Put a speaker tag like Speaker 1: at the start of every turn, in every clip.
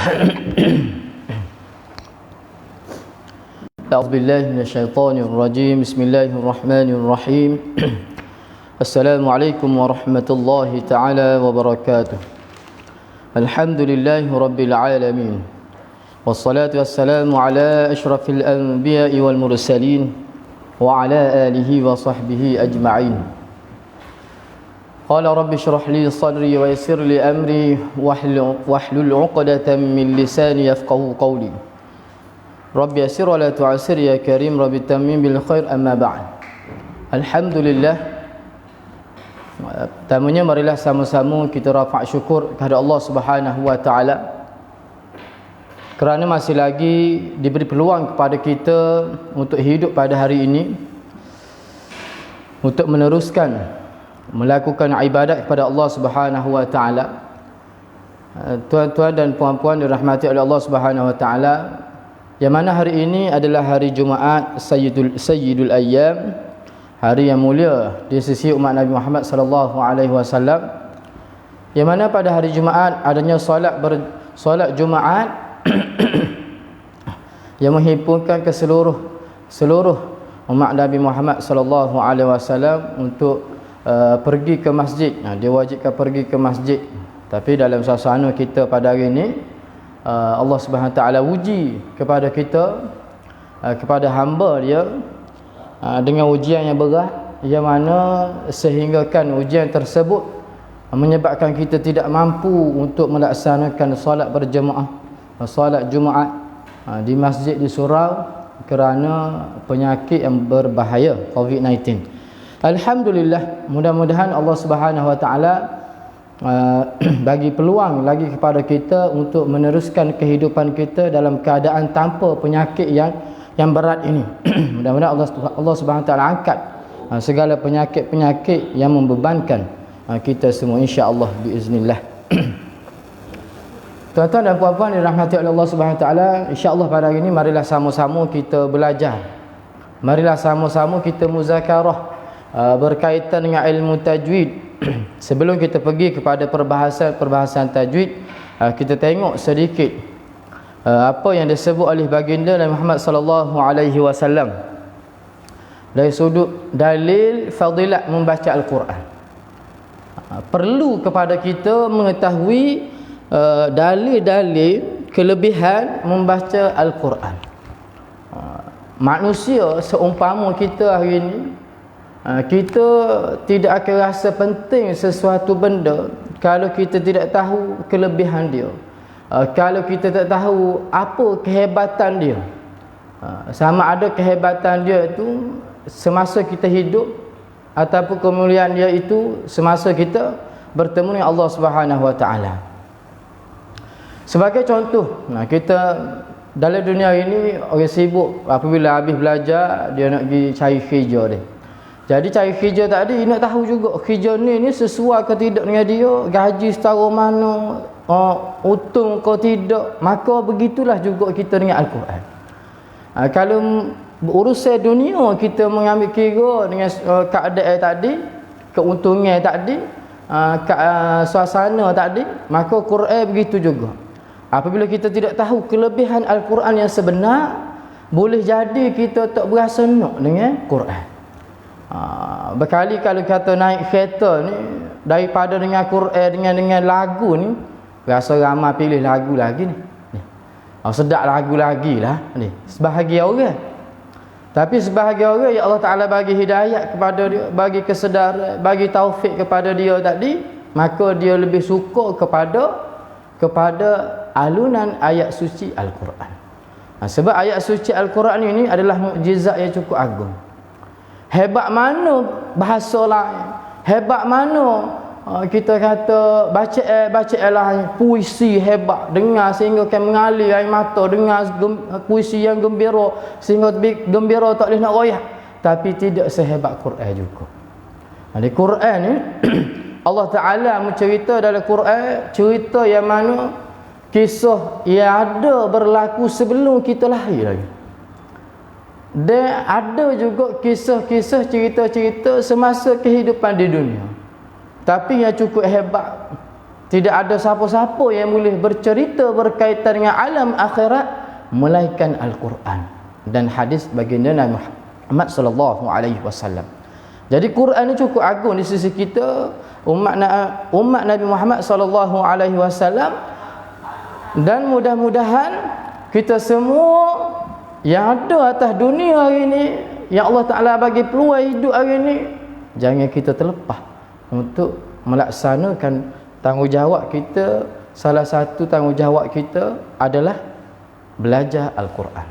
Speaker 1: أعوذ بالله من الشيطان الرجيم. بسم الله الرحمن الرحيم. السلام عليكم ورحمة الله تعالى وبركاته. الحمد لله رب العالمين، والصلاة والسلام على أشرف الأنبياء والمرسلين وعلى آله وصحبه أجمعين. قال رب اشرح لي صدري ويسر لي أمري واحلل عقدة من لساني يفقهوا قولي. رب يسر ولا تعسر يا كريم، رب تمم بالخير. أما بعد. Alhamdulillah. Pertamanya marilah sama-sama kita rafa' syukur kepada Allah Subhanahu wa taala kerana masih lagi diberi peluang kepada kita untuk hidup pada hari ini, untuk meneruskan melakukan ibadat kepada Allah Subhanahu wa taala. Tuan-tuan dan puan-puan dirahmati oleh Allah Subhanahu wa taala, yang mana hari ini adalah hari Jumaat Sayyidul Ayyam, hari yang mulia di sisi umat Nabi Muhammad sallallahu alaihi wasallam, yang mana pada hari Jumaat adanya solat Jumaat yang menghimpunkan ke seluruh umat Nabi Muhammad sallallahu alaihi wasallam untuk pergi ke masjid. Dia wajibkan pergi ke masjid. Tapi dalam suasana kita pada hari ini, Allah Subhanahu Wa Taala uji kepada kita, kepada hamba dia dengan ujian yang berat, yang mana sehinggakan ujian tersebut menyebabkan kita tidak mampu untuk melaksanakan solat berjemaah, solat Jumaat di masjid di surau kerana penyakit yang berbahaya COVID-19. Alhamdulillah, mudah-mudahan Allah Subhanahu Wa Taala bagi peluang lagi kepada kita untuk meneruskan kehidupan kita dalam keadaan tanpa penyakit yang berat ini. Mudah-mudahan Allah Subhanahu Wa Taala angkat segala penyakit-penyakit yang membebankan kita semua, insya-Allah biiznillah. Tuan-tuan dan puan-puan dirahmati oleh Allah Subhanahu Wa Taala, insya-Allah pada hari ini marilah sama-sama kita belajar. Marilah sama-sama kita muzakarah berkaitan dengan ilmu tajwid. Sebelum kita pergi kepada perbahasan tajwid, kita tengok sedikit apa yang disebut oleh baginda Nabi Muhammad sallallahu alaihi wasallam dari sudut dalil fadilat membaca Al-Quran. Perlu kepada kita mengetahui dalil-dalil kelebihan membaca Al-Quran. Manusia seumpama kita hari ini, kita tidak akan rasa penting sesuatu benda kalau kita tidak tahu kelebihan dia, kalau kita tak tahu apa kehebatan dia. Sama ada kehebatan dia itu semasa kita hidup ataupun kemuliaan dia itu semasa kita bertemu dengan Allah Subhanahu Wa Taala. Sebagai contoh, kita dalam dunia ini orang sibuk apabila habis belajar dia nak pergi cari kerja dia. Jadi cari kerja tadi nak tahu juga kerja ni sesuai ke tidak dengan dia, gaji setara mana, untung ke tidak. Maka begitulah juga kita dengan Al-Quran. Kalau urusan dunia kita mengambil kira dengan keadaan tadi, keuntungan tadi, suasana tadi, maka Quran begitu juga. Apabila kita tidak tahu kelebihan Al-Quran yang sebenar, boleh jadi kita tak berasa nak dengan Quran. Berkali kalau kata naik kereta ni, daripada dengan Quran dengan lagu ni, rasa ramai pilih lagu lagi ni. Sedap lagu lagi lah ni, sebahagian orang. Tapi sebahagian orang, ya Allah Ta'ala bagi hidayat kepada dia, bagi kesedaran, bagi taufik kepada dia tadi, maka dia lebih suka kepada alunan ayat suci Al-Quran. Sebab ayat suci Al-Quran ini adalah mukjizat yang cukup agung. Hebat mana bahasa lain, hebat mana kita kata bacaan lain, puisi hebat, dengar sehingga kan mengalir air mata, dengar puisi yang gembira sehingga gembira tak boleh nak royak. Tapi tidak sehebat Quran juga. Di Quran ni Allah Ta'ala mencerita dalam Quran cerita yang mana kisah yang ada berlaku sebelum kita lahir lagi. Dan ada juga kisah-kisah, cerita-cerita semasa kehidupan di dunia. Tapi yang cukup hebat, Tidak ada siapa-siapa yang boleh bercerita berkaitan dengan alam akhirat melainkan Al-Quran dan hadis baginda Nabi Muhammad sallallahu alaihi wasallam. Jadi Quran ni cukup agung di sisi kita umat Nabi Muhammad sallallahu alaihi wasallam, dan mudah-mudahan kita semua yang ada atas dunia hari ni yang Allah Taala bagi peluang hidup hari ni, jangan kita terlepas untuk melaksanakan tanggungjawab kita. Salah satu tanggungjawab kita adalah belajar Al-Quran.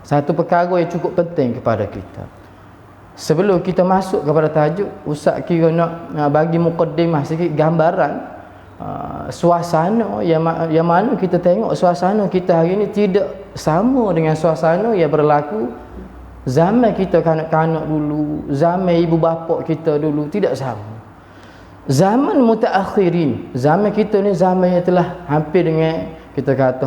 Speaker 1: Satu perkara yang cukup penting kepada kita. Sebelum kita masuk kepada tajuk, Ustaz kira nak bagi mukaddimah sikit, gambaran suasana yang mana kita tengok suasana kita hari ini tidak sama dengan suasana yang berlaku zaman kita kanak-kanak dulu, zaman ibu bapa kita dulu, tidak sama. Zaman mutaakhirin, zaman kita ni zaman yang telah hampir dengan, kita kata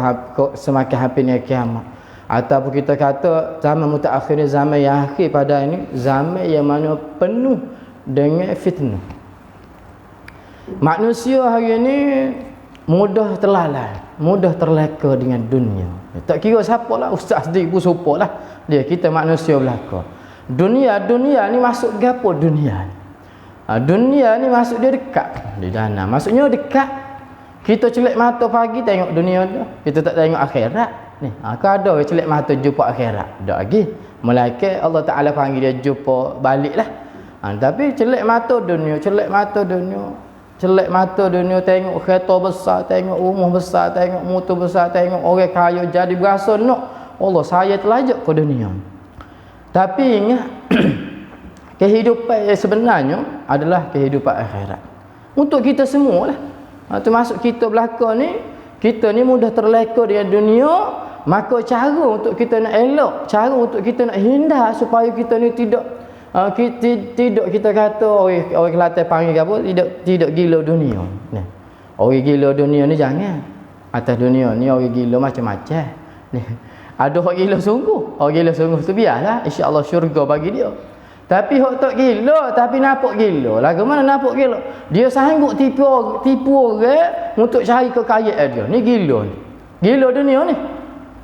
Speaker 1: semakin hampir dengan kiamat, ataupun kita kata zaman mutaakhirin, zaman yang akhir pada ini, zaman yang mana penuh dengan fitnah. Manusia hari ini mudah terlalai, mudah terleka dengan dunia. Tak kira siapa lah, ustaz sendiri pun serupa lah dia, kita manusia belaka. Dunia ni masuk ke apa dunia ni? Dunia ni masuk dia dekat di dana, maksudnya dekat. Kita celik mata pagi tengok dunia dah, kita tak tengok akhirat ni. Kau ada orang celik mata jumpa akhirat tak lagi, malaikat Allah Taala panggil dia jumpa balik lah. Tapi celik mata dunia, tengok kereta besar, tengok rumah besar, tengok motor besar, tengok orang kaya, jadi berasa nak Allah saya terlajak ke dunia. Tapi ingat kehidupan yang sebenarnya adalah kehidupan akhirat untuk kita semua lah. Termasuk kita belaka ni, kita ni mudah terleka dengan dunia. Maka cara untuk kita nak elok, cara untuk kita nak hindar supaya kita ni tidak kita kata orang Kelantan panggil apa, tidak gila dunia ni. Orang gila dunia ni jangan. Atas dunia ni orang gila macam-macam ni. Ada orang gila sungguh, orang gila sungguh tu biarlah, insya-Allah syurga bagi dia. Tapi hok tak gila tapi nampak gila. Lagu mana nampak gila? Dia sanggup tipu orang untuk cari kekayaan dia. Ni gila ni. Gila dunia ni.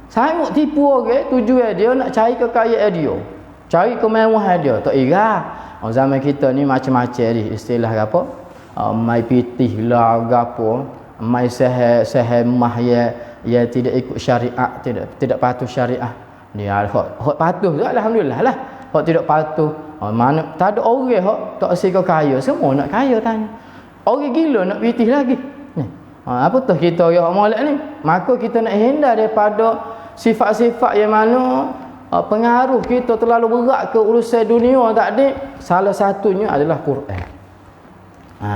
Speaker 1: Sanggup tipu orang, tujuan dia nak cari kekayaan dia, cari kemewahan dia. Tak ira. Zaman kita ni macam-macam ni istilah apa? Mai pitih lah gapo, mai sehe mah ya tidak ikut syariat, tidak patuh syariat. Ni hok patuh tu alhamdulillah lah. Hok tidak patuh, mana tak ada orang hok tak sika kaya, semua nak kaya tanya. Orang gila nak pitih lagi. Ni. Apa tu kita orang molek ni? Maka kita nak hindar daripada sifat-sifat yang mana pengaruh kita terlalu berat ke urusan dunia tadi. Salah satunya adalah Quran.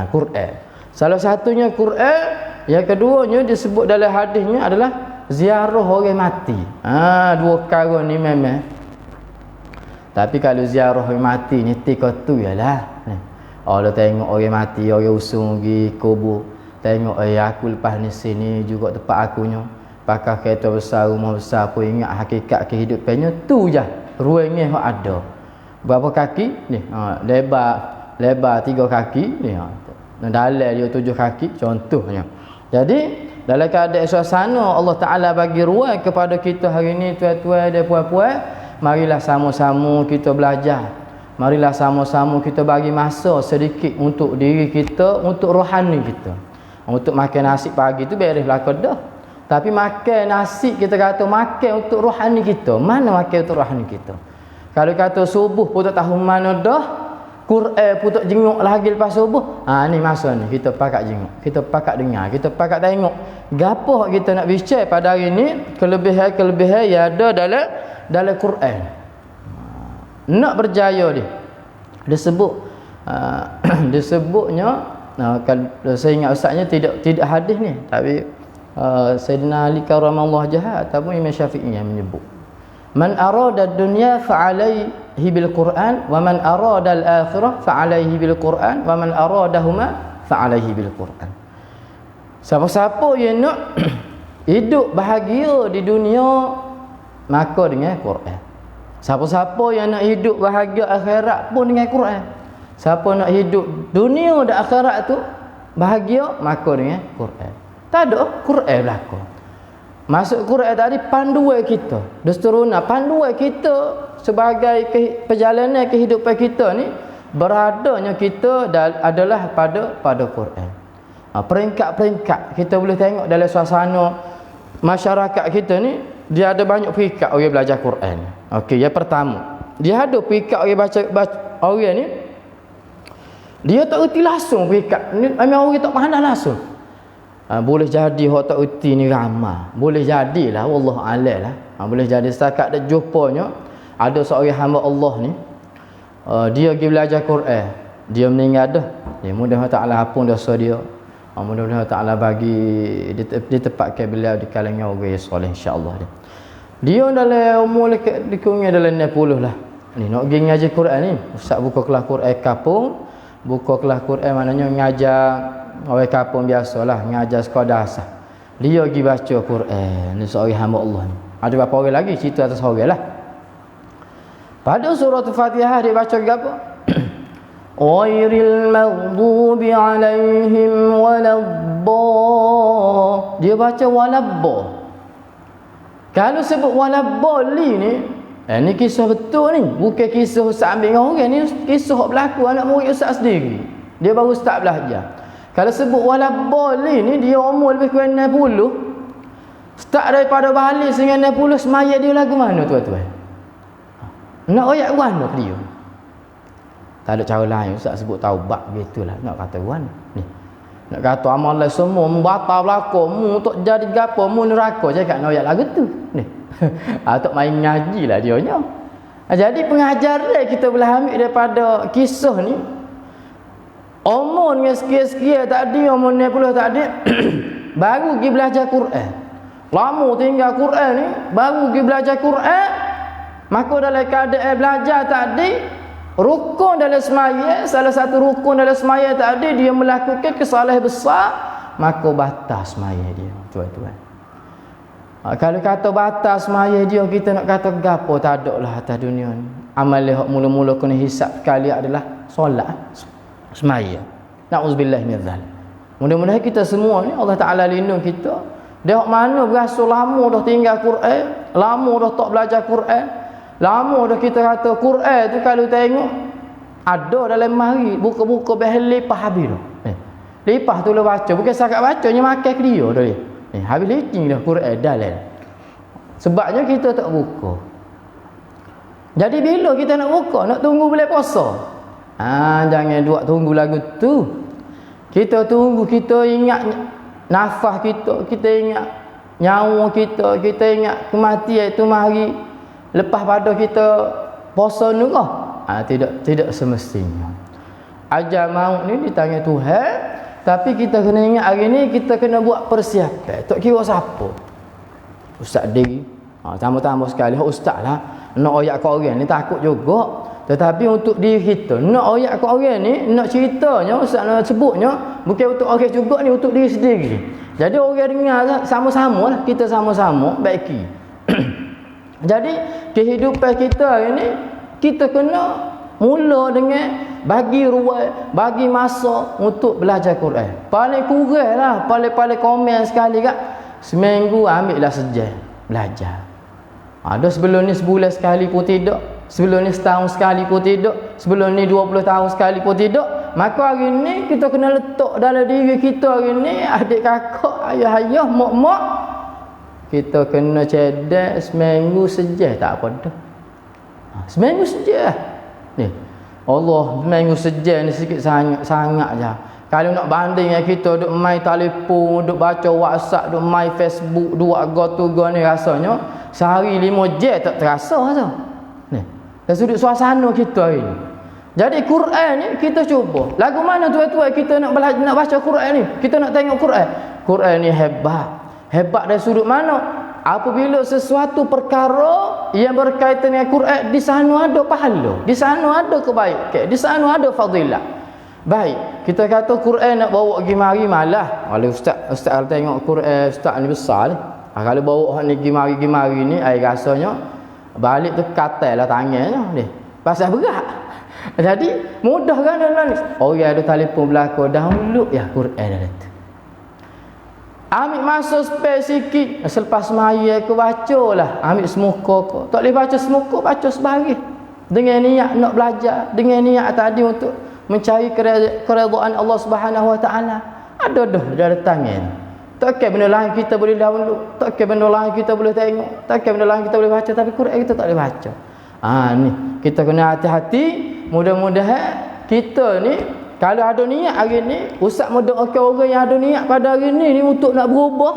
Speaker 1: Quran. Salah satunya Quran, yang keduanya disebut dalam hadisnya adalah ziarah orang mati. Dua perkara ni memang. Tapi kalau ziarah orang mati ni tika tu ialah Allah tengok orang mati, orang usung pergi kubur, tengok aku lepas ni sini juga tempat akunya, pakai kereta besar, rumah besar, pun ingat hakikat kehidupannya tu je. Ruangnya hok ada. Berapa kaki ni? Lebar 3 kaki ni. Dalam dia 7 kaki contohnya. Jadi dalam keadaan suasana Allah Taala bagi ruang kepada kita hari ni, tuan-tuan dan puan-puan, marilah sama-sama kita belajar. Marilah sama-sama kita bagi masa sedikit untuk diri kita, untuk rohani kita. Untuk makan nasi pagi tu bereslah dah. Tapi makan nasi kita kata makan untuk rohani kita. Mana makan untuk rohani kita? Kalau kata subuh pun tak tahu mana dah, Quran pun tak jenguk lagi lepas subuh. Ni masa ni kita pakat jenguk, kita pakat dengar, kita pakat tengok gapo kita nak bincang pada hari ni, kelebihan yang ada dalam Quran. Nak berjaya dia disebutnya kalau saya ingat ustaznya tidak hadis ni, tapi Sayyidina Ali karamallahu wajhah ataupun Imam Syafi'i yang menyebut, man arada ad-dunya fa'alaihi bil Quran wa man arada al-akhirah fa'alaihi bil Quran wa man aradahuma fa'alaihi bil Quran. Siapa-siapa yang nak hidup bahagia di dunia, maka dengan Quran. Siapa-siapa yang nak hidup bahagia akhirat pun dengan Quran. Siapa nak hidup dunia dan akhirat tu, bahagia maka dengan Quran. Tak ada Quran berlaku. Masuk Quran tadi panduan kita. Dasturuna panduan kita sebagai perjalanan kehidupan kita ni beradanya kita adalah pada Quran. Peringkat-peringkat kita boleh tengok dalam suasana masyarakat kita ni, dia ada banyak peringkat orang belajar Quran. Okey, yang pertama, dia ada peringkat orang baca orang ni dia tak erti langsung peringkat ni, memang orang tak pandai langsung. Boleh jadi orang tak erti ni ramai. Boleh jadilah wallahu a'lam lah. Boleh jadi setakat dah jumpanya ada seorang hamba Allah ni, dia pergi belajar Quran, dia meninggal dah. Mudah-mudahan Taala hapun dosa dia. Mudah-mudahan Taala bagi ditempatkan beliau di kalangan orang yang soleh insya-Allah. Dia dalam umur dikurangnya dalam 60 lah. Ni nak pergi ngaji Quran ni, ustaz buka kelas Quran kampung, buka kelas Quran maknanya ngajar orang kampung biasalah, ngajar sekolah dasar. Dia pergi baca Quran, ni seorang hamba Allah ni. Ada berapa orang lagi cerita atas orang lah. Pada surah Al-Fatihah dia baca apa? Ghairil maghdubi alaihim waladdallin. Dia baca waladdallin. Kalau sebut waladdallin ni, ni kisah betul ni. Bukan kisah ustaz ambil dengan orang ni, kisah berlaku anak murid ustaz sendiri. Dia baru start belajar. Kalau sebut waladdallin ni, dia umur lebih kurang 60. Start daripada balik sehingga 60, semaya dia lagu mana tuan-tuan? Nak ayat mana dia? Tak ada cara lain ustaz sebut taubat gitulah. Nak kata wan ni. Nak kata amalan semua membatal belaka, mu tak jadi gapo, mu neraka cakap nak ayat lagu tu. Ni. Tak main ngaji lah dia nya. Jadi pengajaran kita boleh ambil daripada kisah ni. Umur dengan sekian-sekian tadi, umur 60 tadi baru pergi belajar Quran. Lama tinggal Quran ni, baru pergi belajar Quran. Maka dalam keadaan belajar tadi, rukun dalam semaya, salah satu rukun dalam semaya tadi dia melakukan kesalahan besar, maka batas semaya dia, tuan-tuan. Kalau kata batas semaya dia, kita nak kata gapo tak ada lah atas dunia ni. Amal yang mula-mula kena hisap sekali adalah solat semaya. Na'udzubillah min dzalik. Mudah-mudahan kita semua ni Allah Taala lindung kita. Dia mana berasa lama dah tinggal Quran, lama dah tak belajar Quran, lama dah kita kata Quran tu kalau tengok ada dalam mari, buka-buka behel lipah habis dah. Lipah tu lah baca, bukan sakat bacanya makan ke dia dah. Habis licin dah Quran dalam. Sebabnya kita tak buka. Jadi bila kita nak buka, nak tunggu bulan puasa. Jangan buat tunggu lagu tu. Kita tunggu, kita ingat nafas kita, kita ingat nyawa kita, kita ingat kematian itu mari lepas pada kita puasa nurah. Tidak semestinya. Ajal maut ni di tangan Tuhan, tapi kita kena ingat hari ni kita kena buat persiapan. Tak kira siapa. Ustaz diri. Tambah-tambah sekali ustaz lah. Nak oyak ke orang ni takut juga. Tetapi untuk diri kita, nak oyak ke orang ni, nak ceritanya, ustaz nak sebutnya, bukan untuk orang juga ni, untuk diri sendiri. Jadi orang dengar sama-sama lah, kita sama-sama baiki. Jadi kehidupan kita hari ni, kita kena mula dengan bagi ruang, bagi masa untuk belajar Quran. Paling kurang lah, paling komen sekali kat seminggu ambil lah sejam belajar. Ada sebelum ni sebulan sekali pun tidak, sebelum ni setahun sekali pun tidak, sebelum ni 20 tahun sekali pun tidak. Maka hari ni kita kena letak dalam diri kita hari ni, adik kakak, ayah-ayah, mak-mak, kita kena cedek seminggu sejam tak apa dah. Seminggu sejam ni. Allah, seminggu sejam ni sikit sangat je. Kalau nak banding dengan kita duk main telefon, duk baca WhatsApp, duk main Facebook, duk go-to-go ni rasanya sehari 5 jam tak terasa tu. Ni. Dan sudut suasana kita hari ni. Jadi Quran ni kita cuba. Lagu mana tuan-tuan kita nak baca Quran ni? Kita nak tengok Quran. Quran ni hebat. Hebat dari sudut mana? Apabila sesuatu perkara yang berkaitan dengan Quran, di sana ada pahala, di sana ada kebaikan, di sana ada fadilah. Baik, kita kata Quran nak bawa pergi mari malah. Kalau ustaz kalau tengok Quran ustaz ni besar ni. Kalau bawa ni pergi mari ni, ai rasanya balik tu katallah tangannya ni. Pasal berat. Jadi mudah kan dalam ni. Oh ya ada telefon belakang download ya Quran dah tu. Ambil masa spare sikit selepas semaya aku bacalah. Ambil semuka ko. Tak boleh baca semuka, baca sebahagian. Dengan niat nak belajar, dengan niat tadi untuk mencari keredaan Allah Subhanahu Wa Taala. Ada dah dari tangan. Tak benda lain kita boleh download, tak benda lain kita boleh tengok, tak benda lain kita boleh baca, tapi Quran kita tak boleh baca. Ni kita kena hati-hati. Mudah-mudahan kita ni kalau ada niat hari ni, ustaz mendoakan orang yang ada niat pada hari ni untuk nak berubah,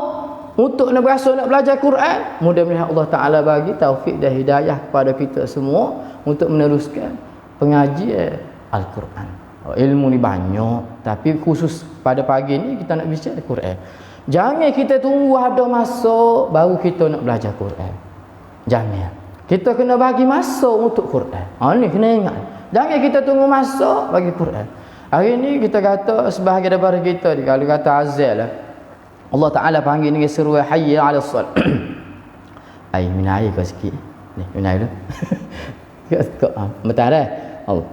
Speaker 1: untuk nak berasa nak belajar Quran, mudah-mudahan Allah Taala bagi taufik dan hidayah kepada kita semua untuk meneruskan pengajian Al-Quran. Ilmu ni banyak, tapi khusus pada pagi ni kita nak bincang Quran. Jangan kita tunggu ada masa baru kita nak belajar Quran. Jangan. Kita kena bagi masa untuk Quran. Ni kena ingat. Jangan kita tunggu masa bagi Quran. Hari ni kita kata sebahagian daripada kita ni, kalau kata azal lah, Allah Ta'ala panggil ni seru hayya 'ala salat. Ai minum air kau sikit. Ni minum air dulu. Kau betul dah. Allah.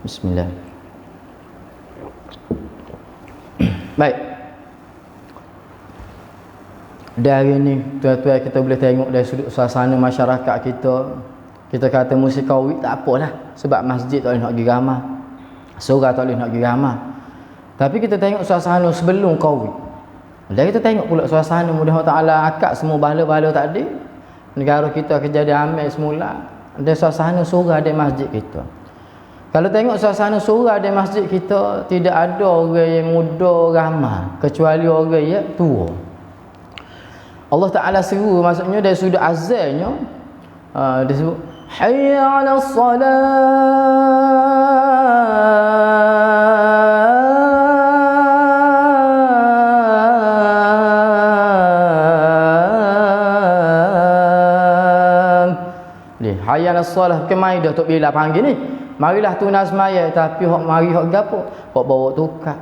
Speaker 1: Bismillah. Baik. Dari ni tuan-tuan kita boleh tengok dari sudut suasana masyarakat kita. Kita kata musim Covid tak apalah, sebab masjid tak boleh nak pergi ramai, surau tak boleh nak pergi ramai. Tapi kita tengok suasana sebelum Covid. Dan kita tengok pula suasana mudah Taala akad semua bala-bala tadi. Negara kita kejadian amal semula. Ada suasana surau di masjid kita. Kalau tengok suasana surau di masjid kita, tidak ada orang yang muda ramai kecuali orang yang tua. Allah Ta'ala seru, maksudnya dari sudut azannya, dia sebut hayya 'ala salat. Hayya 'ala salat kemai dah tok bila panggil ni. Marilah tunas semaya, tapi hok mari hok gapo? Hok bawa tukar.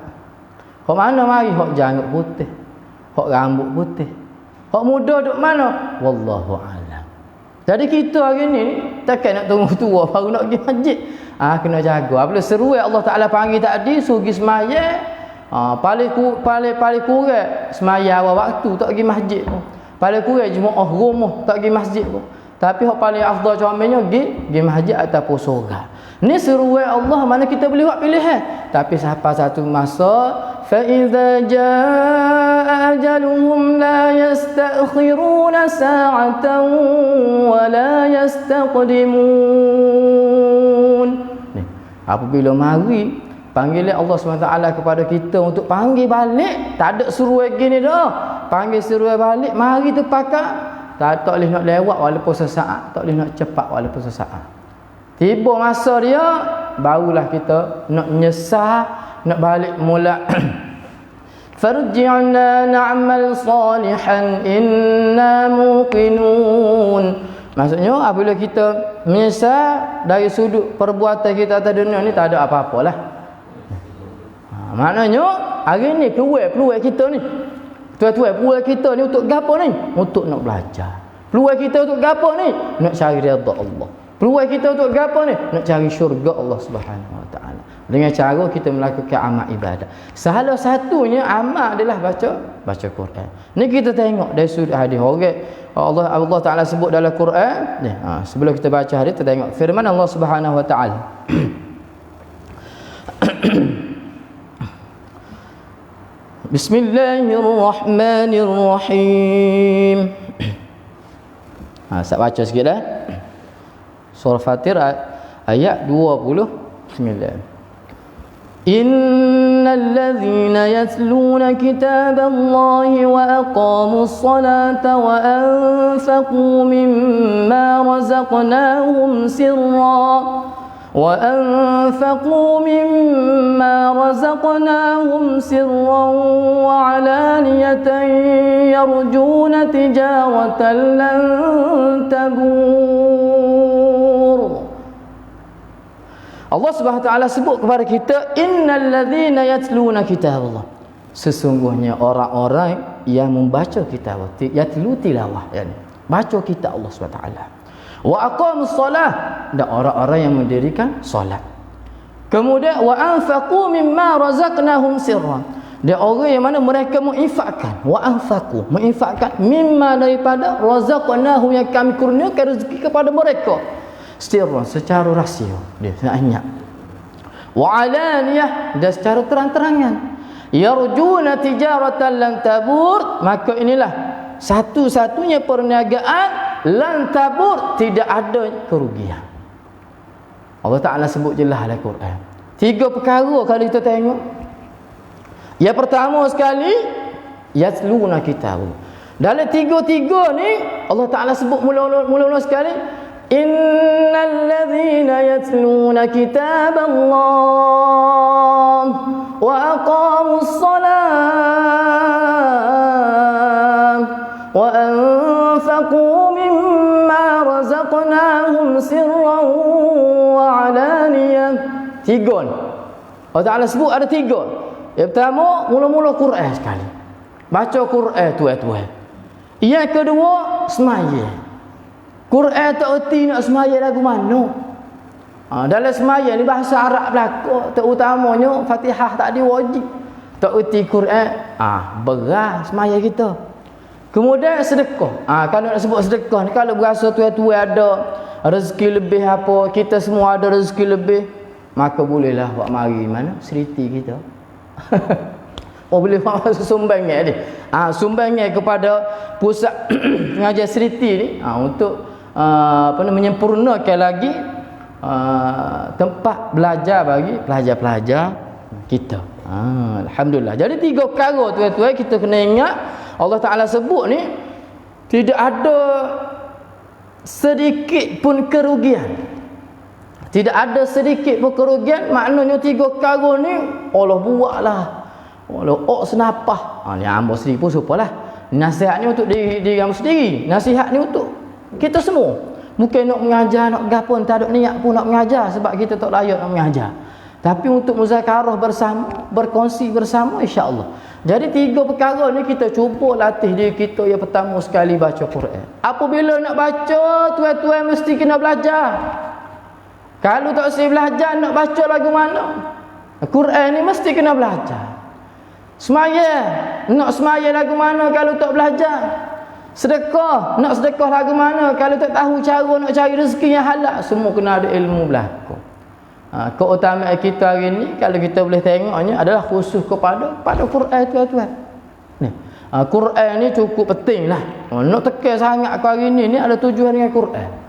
Speaker 1: Hok mana mari hok janggut putih, hok rambut putih. Hok muda duk mana? Wallahu a'lam. Jadi kita hari ni takkan nak tunggu tua baru nak pergi masjid. Kena jaga. Apabila seru Allah Taala panggil tadi suruh pergi semaya, paling kurang semaya awal waktu tak pergi masjid pun. Paling kurang jemaah rumah tak pergi masjid pun. Tapi hok paling afdal comelnya pergi masjid ataupun surau. Ni seru Allah, mana kita boleh buat pilihan. Tapi sampai satu masa fa iza jaa ajaluhum la yastakhiruna sa'atan wa la yastaqdimun. Ni apabila mari panggilan Allah SWT kepada kita untuk panggil balik, tak ada suruh gini dah. Panggil suruh balik, mari tu pakak. Tak boleh nak lewat walaupun sesaat, tak boleh nak cepat walaupun sesaat. Tiba masa dia, barulah kita nak nyesal, nak balik mula. Farji'na na'mal salihan inna muqinun. Maksudnya apabila kita menyesal dari sudut perbuatan kita atas dunia ni, tak ada apa-apalah. Maknanya hari ni peluang kita ni, tuan-tuan, peluang kita ni untuk gapo ni? Untuk nak belajar. Peluang kita untuk gapo ni? Nak cari redha Allah. Peluang kita untuk gapo ni? Nak cari syurga Allah Subhanahu Wa Taala. Dengan cara kita melakukan amal ibadah. Salah satunya amal adalah baca Quran. Ni kita tengok dari sudut hadis orang. Allah Taala sebut dalam Quran. Ni, sebelum kita baca hadis, kita tengok firman Allah Subhanahu Wa Taala. Bismillahirrahmanirrahim. Saya baca sikit dah. Surah Fatir ayat 29. Innal ladzina yatluna kitaballahi wa aqamus salata wa anfaqu mimma razaqnahum sirran وعلانية يرجون تجارة لن تبور. Allah Subhanahu Wa Taala sebut kepada kita innal ladzina yatluna kitaballah. Sesungguhnya orang-orang yang membaca kitab, yatlu tilawah, yani baca kitab Allah SWT. Wa aqamus solah, dan orang-orang yang mendirikan solat. Kemudian wa anfaqu mimma razaqnahum sirran, dan orang yang mana mereka menginfakkan, wa anfaqu, menginfakkan mimma daripada razaqnahum yang kami kurniakan rezeki kepada mereka sirran, secara rahsia, dia nak ingat, wa alaniyah, dan secara terang-terangan, yarjuna tijaratan lan tabur, maka inilah satu-satunya perniagaan lan tabur, tidak ada kerugian. Allah Ta'ala sebut jelas dalam Quran 3 perkara kalau kita tengok. Yang pertama sekali, yatluna kitab. Dalam 3 ni Allah Ta'ala sebut mula-mula sekali, innal ladzina yatluna kitaballah wa aqamus salat wa anfaqu mimma razaqnahum sirran wa alaniyah. 3 Allah Ta'ala sebut ada 3. Yang pertama, mula-mula Quran sekali, baca Quran tuan-tuan. Yang kedua, semaya. Quran tak erti nak semaya lagu mana. Dalam semaya ni bahasa Arab belaka, terutamanya Fatihah tak diwajib. Tak erti Quran, berat semaya kita. Kemudian sedekah. Kalau nak sebut sedekah ni, kalau berasa tuan-tuan ada rezeki lebih apa, kita semua ada rezeki lebih, maka bolehlah buat mari mana seriti kita. Boleh buat sumbangnya dia. Sumbangnya kepada pusat pengajian seriti ni, untuk menyempurnakan lagi tempat belajar bagi pelajar-pelajar kita. Alhamdulillah. Jadi 3 perkara tuan-tuan kita kena ingat. Allah Ta'ala sebut ni tidak ada sedikit pun kerugian. Tidak ada sedikit pun kerugian. Maknanya 3 perkara ni Allah buatlah, Allah senapah. Ni hamba sendiri pun supalah. Nasihat ni untuk diri hamba sendiri, nasihat ni untuk kita semua. Bukan nak mengajar, nak gapo, tak ada niat pun nak mengajar sebab kita tak layak nak mengajar. Tapi untuk muzakarah bersama, berkongsi bersama, insya-Allah. Jadi 3 perkara ni kita cuba latih diri kita. Yang pertama sekali, baca Quran. Apabila nak baca, tuan-tuan mesti kena belajar. Kalau tak usah belajar, nak baca lagu mana? Quran ni mesti kena belajar. Semaya, nak semaya lagu mana kalau tak belajar? Sedekah, nak sedekah lagu mana kalau tak tahu cara nak cari rezeki yang halal? Semua kena ada ilmu belaka. Keutamaan kita hari ni kalau kita boleh tengoknya adalah khusus kepada Quran tuan-tuan. Ni, Quran ni cukup penting lah. Nak tekan sangat ke hari ni ada tujuan dengan Quran.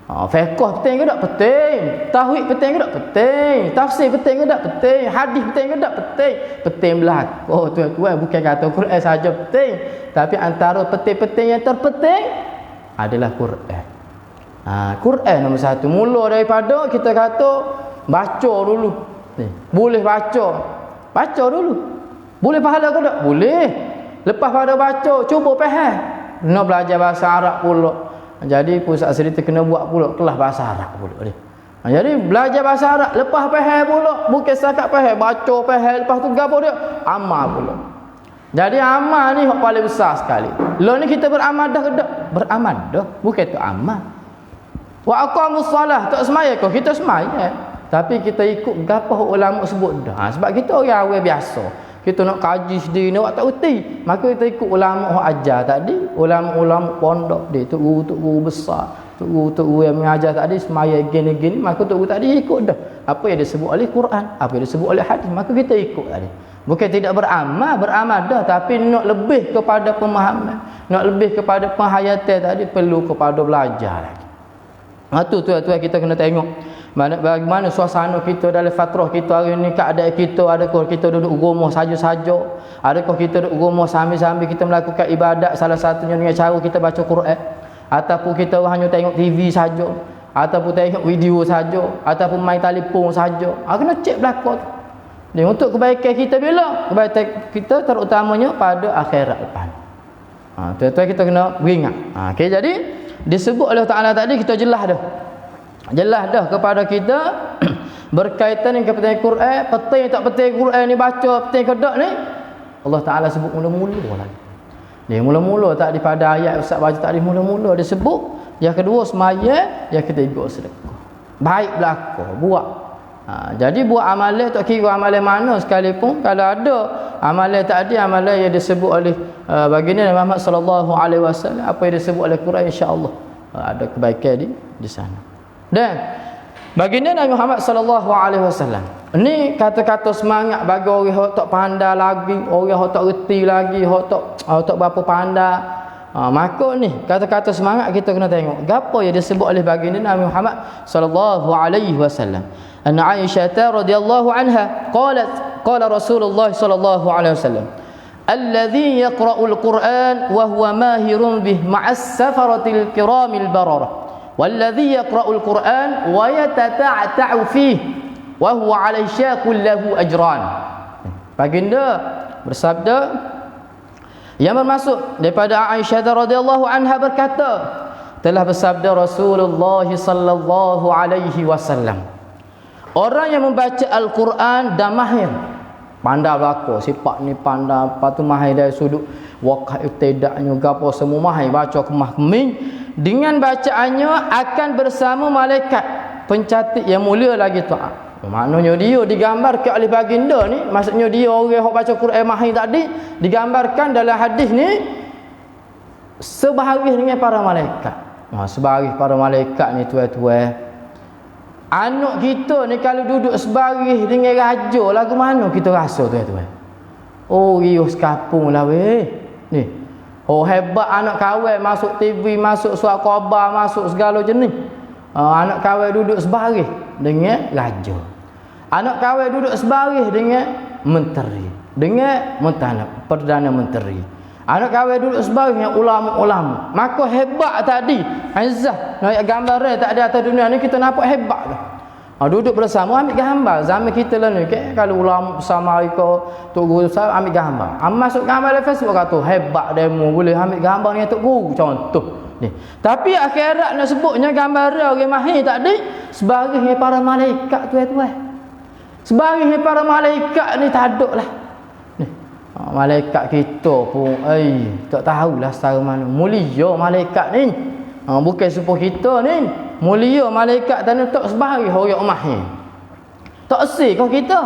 Speaker 1: Fiqh penting ke tak? Penting. Tauhid penting ke tak? Penting. Tafsir penting ke tak? Penting. Hadis penting ke tak? Penting. Penting belaka tuan-tuan, bukan kata Quran saja penting, tapi antara penting-penting yang terpenting adalah Quran. Quran nombor 1. Mula daripada kita kata baca dulu. Boleh baca dulu. Boleh pahala ke tak? Boleh. Lepas pada baca, cuba faham. Nak belajar bahasa Arab pula. Jadi pusat serita kena buat pula kelas bahasa Arab pula dia. Jadi belajar bahasa Arab, lepas faham pula, bukan setakat faham, baca faham, lepas tu gapo dia? Amal pula. Jadi amal ni hak paling besar sekali. Lo ni kita beramal dah ke tak? Beramal dah, bukan tu amal. Wa aqamus salah, tak semaya kau, kita semaya. Tapi kita ikut gapo ulama sebut dah. Sebab kita orang awam biasa. Kita nak kaji sendiri, nak tak erti. Maka kita ikut ulama yang ajar tadi. Ulama-ulama pondok dia. Tok guru besar. Tok guru yang mengajar tadi. Semaya gini-gini. Maka tok guru tadi ikut dah. Apa yang disebut oleh Quran. Apa yang disebut oleh hadis. Maka kita ikut tadi. Bukan tidak beramal. Beramal dah. Tapi nak lebih kepada pemahaman. Nak lebih kepada penghayatan tadi. Perlu kepada belajar lagi. Itu tuan-tuan kita kena tengok. Bagaimana suasana kita dalam fatrah kita hari ni, keadaan kita. Adakah kita duduk rumah saja-saja? Adakah kita duduk rumah sambil-sambil kita melakukan ibadat, salah satunya dengan cara kita baca Quran? Ataupun kita hanya tengok TV saja? Ataupun tengok video saja? Ataupun main telefon saja? Kena cek belakang tu. Dan untuk kebaikan kita bila? Kebaikan kita terutamanya pada akhirat depan. Tuan-tuan kita kena beringat. Okay, jadi disebut oleh Ta'ala tadi, kita jelas dah kepada kita berkaitan dengan kepentingan Quran. Penting tak penting Quran ni baca, penting ke tak ni, Allah Ta'ala sebut mula-mula lagi. Dia mula-mula tak di pada ayat ustaz baca tak di mula-mula dia sebut, yang kedua semaya, yang ketiga sedekah. Baik belaka buat. Jadi buat amalan tak kira amalan mana sekalipun, kalau ada amalan tak ada amalan yang disebut oleh baginda Nabi Muhammad sallallahu alaihi wasallam, apa yang disebut oleh Quran, insya-Allah ada kebaikan di sana. Dan baginda Nabi Muhammad sallallahu alaihi wasallam ni kata-kata semangat bagi orang yang tak pandai lagi, orang yang tak reti lagi, yang tak berapa pandai. Maka ni kata-kata semangat kita kena tengok gapo yang disebut oleh baginda Nabi Muhammad sallallahu alaihi wasallam. Anna Aisyah radhiyallahu anha qala Rasulullah sallallahu alaihi wasallam, alladhi yaqra'ul Qur'an wa huwa mahirun bih ma'as safaratil kiramil bararah, walladhi yaqra'ul Qur'an wa yatata'ta'u fihi wa huwa 'alai syaqul lahu ajran. Baginda bersabda, yang bermaksud daripada Aisyah radhiyallahu anha berkata, telah bersabda Rasulullah sallallahu alaihi wasallam, orang yang membaca Al-Quran dan mahir, pandai belaka sifat ni, pandai patu mahir dari sudut waqah ibtida'nya gapo semua mahir baca kemah keming, dengan bacaannya akan bersama malaikat pencatat yang mulia lagi taat. Maknanya dia digambarkan oleh baginda ni, maksudnya dia orang yang baca Quran mahir tadi digambarkan dalam hadis ni sebahagian dengan para malaikat. Sebahagian para malaikat ni tuan-tuan, anak kita ni kalau duduk sebaris dengan raja lagu mana kita rasa tuan-tuan? Oh riuh sekapung lah weh ni. Oh hebat anak kawan masuk TV, masuk surat khabar, masuk segala jenis. Anak kawan duduk sebaris dengan raja. Anak kawan duduk sebaris dengan menteri, dengan perdana menteri. Anak kawan duduk sebaris dengan ulama-ulama. Maka hebat tadi Aizah nak gambar tak ada atas dunia ni, kita nampak hebat tu. Duduk bersama ambil gambar. Zaman kita lah ni kalau ulama bersama mereka, tok guru saya ambil gambar. Masuk gambar dalam Facebook kata hebat demo boleh ambil gambar dengan tok guru contoh ni. Tapi akhirat nak sebutnya gambar orang mahir tadi sebagai para malaikat tuan-tuan. Sebagai para malaikat ni tak ada lah ni. Malaikat kita pun tak tahulah secara mana mulia malaikat ni. Bukan supaya kita ni mulia malaikat dan tak sebagai orang mahir. Tak sih kau kita.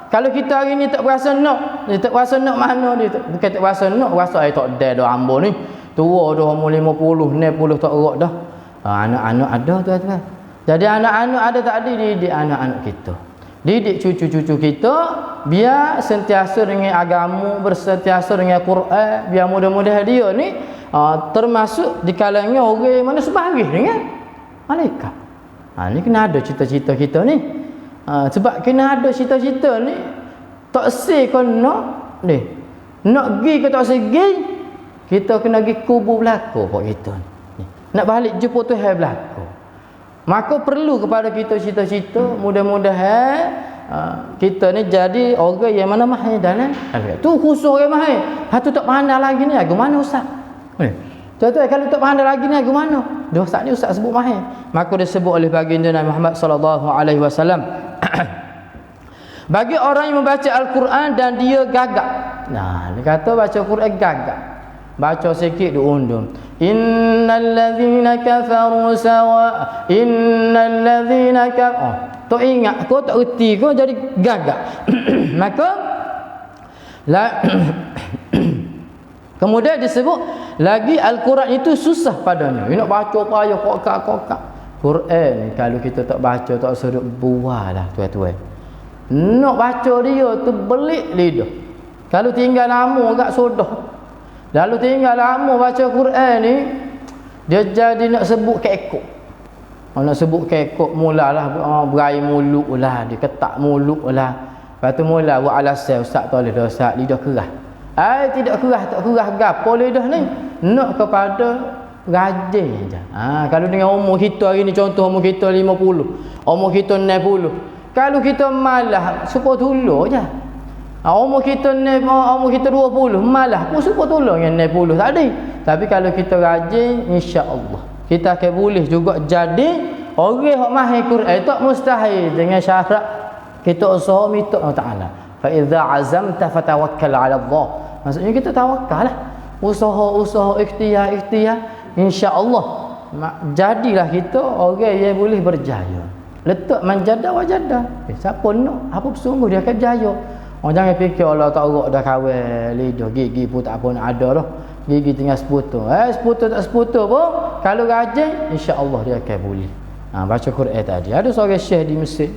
Speaker 1: Kalau kita hari ni tak berasa nak, dia tak berasa nak mana dia tak, bukan tak berasa nak, berasa tak ada dah ambo ni. Tua dah umur 50, 60 tak erat dah. Anak-anak ada tuan-tuan. Jadi anak-anak ada tak ada, didik anak-anak kita. Didik cucu-cucu kita biar sentiasa dengan agama, bersentiasa dengan Quran, biar mudah-mudahan dia ni termasuk di kalangan orang mana sebaris dengan malaikat. Ni kena ada cita-cita kita ni. Sebab kena ada cita-cita ni tak sih kau nak ni. Nak pergi ke tak segi, kita kena pergi kubur belaka pak kita ni. Nak balik jumpa Tuhan belaka. Maka perlu kepada kita cita-cita, mudah-mudahan kita ni jadi orang yang mana mahir dalam tu khusus orang mahir. Tu tak pandai lagi ni lagu mana ustaz? Tuan-tuan kalau tak pandai lagi ni lagu mana? Dia ustaz ni ustaz sebut mahir. Maka disebut oleh baginda Nabi Muhammad sallallahu alaihi wasallam, bagi orang yang membaca Al-Quran dan dia gagap. Dia kata baca Quran gagap. Baca sikit diundum. Innal ladzina kafaru sawa, innal ladzina tak ingat kau, tak reti kau, jadi gagap. Maka kemudian disebut lagi Al-Quran itu susah padanya. Nak baca payah kokak-kokak. Quran ni kalau kita tak baca, tak sedut buahlah tuan-tuan. Nak baca dia tu belik lidah. Kalau tinggal lama agak sodah. Lalu tinggal lama baca Quran ni, dia jadi nak sebut kekok. Nak sebut kekok mulalah berai mulut lah, dia ketak mulut lah. Lepas tu mula buat alasan ustaz tu ada ustaz lidah keras. Tidak keras, tak keras gapo lidah ni. Nak kepada rajin je. Kalau dengan umur kita hari ni, contoh umur kita 50, umur kita 60. Kalau kita malah suka tolong je. Umur kita 20 malah pun suka tolong yang 60 tadi. Tapi kalau kita rajin, insya-Allah kita akan boleh juga jadi orang yang mahir Quran. Tak mustahil, dengan syarat kita usaha minta Allah Taala. Fa idza azamta fatawakkal 'ala Allah. Maksudnya kita tawakal lah. usaha-usaha ikhtiar, insya-Allah jadilah kita orang yang boleh berjaya. Letak manjada wajada. Siapa nak apa sungguh dia akan berjaya. Orang jangan fikir Allah tak urak dah kawal lidah gigi pun tak apa nak ada dah. Gigi tinggal seputu. Seputu tak seputu pun kalau rajin insya-Allah dia akan boleh. Baca Quran tadi. Ada seorang syekh di Mesir,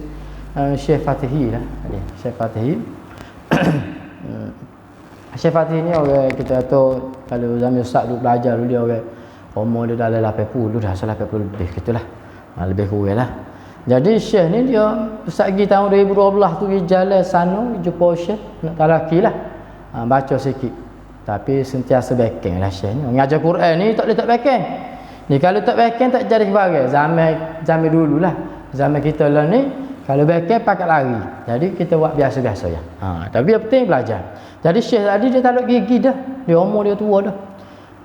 Speaker 1: Syekh Fatihi lah. Syekh Fatihi. Syekh Fatihi ni orang kita tahu kalau zaman Ustaz dulu belajar dulu dia orang umur dia dalam 80 dah, 80 lebih gitulah. Lebih kurang lah. Jadi Syekh ni dia Ustaz pergi tahun 2012 tu pergi jalan sana jumpa Syekh nak talaki lah. Baca sikit. Tapi sentiasa backing lah Syekh ni. Mengajar Quran ni tak boleh tak backing. Ni kalau tak backing tak jadi kebahagiaan. Zaman dululah. Zaman kita lah ni kalau backing pakai lari. Jadi kita buat biasa-biasa ya. Tapi yang penting belajar. Jadi Syekh tadi dia taruh gigi dah. Dia umur dia tua dah.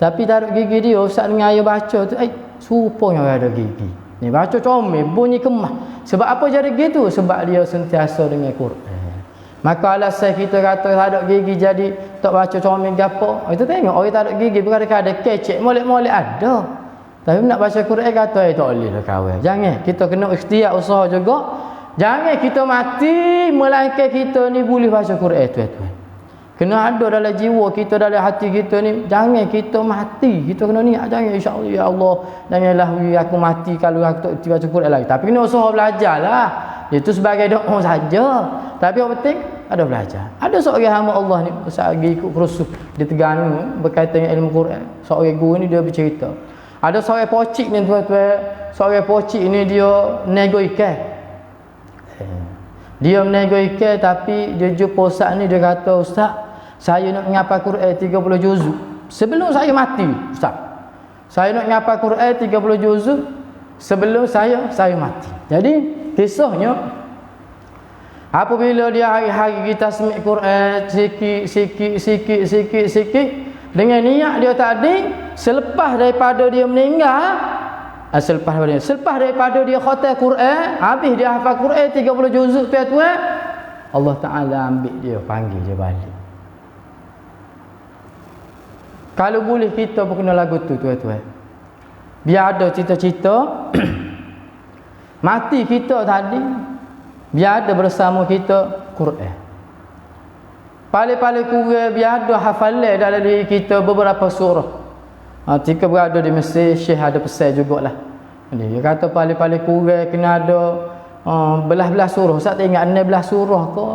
Speaker 1: Tapi taruh gigi dia Ustaz dengan ayah baca tu supaya ada gigi. Ni baca comel bunyi kemah. Sebab apa jadi gitu? Sebab dia sentiasa dengan Quran. Maka alasan kita kata taruh gigi jadi tak baca comel gapo. Kita tengok orang taruh gigi berkada-kada kecek molek-molek ada. Tapi nak baca Quran kata tak boleh dah kawan. Jangan kita kena ikhtiar usaha juga. Jangan kita mati melainkan kita ni boleh baca Quran tuan-tuan. Kena ada dalam jiwa kita, dalam hati kita ni. Jangan kita mati. Kita kena niat. Jangan insya-Allah ya Allah. Janganlah aku mati kalau aku tak baca Quran lagi. Tapi kena usaha belajar lah. Itu sebagai doa saja. Tapi yang penting ada belajar. Ada seorang hamba Allah ni. Ustaz pergi ikut kursus di Terengganu berkaitan dengan ilmu Quran. Seorang guru ni dia bercerita. Ada seorang pocik ni tuan-tuan. Seorang pocik ni dia nego ikan. Dia menego ikan tapi dia jumpa Ustaz ni dia kata Ustaz saya nak menghafal Quran 30 juzuk sebelum saya mati Ustaz. Saya nak menghafal Quran 30 juzuk sebelum saya mati. Jadi kisahnya apabila dia hari-hari kita semik Quran sikit dengan niat dia tadi selepas daripada dia meninggal selepas daripada dia khatam Quran habis dia hafal Quran 30 juzuk tuan-tuan Allah Ta'ala ambil dia panggil dia balik. Kalau boleh kita pun kena lagu tu tuan-tuan. Biar ada cita-cita mati kita tadi biar ada bersama kita Quran. Paling-paling kurang biar ada hafalan dalam diri kita beberapa surah. Ketika berada di Mesir Syekh ada pesan jugalah. Dia kata paling-paling kurang kena ada belah-belah surah. Ustaz tak ingat 16 surah ke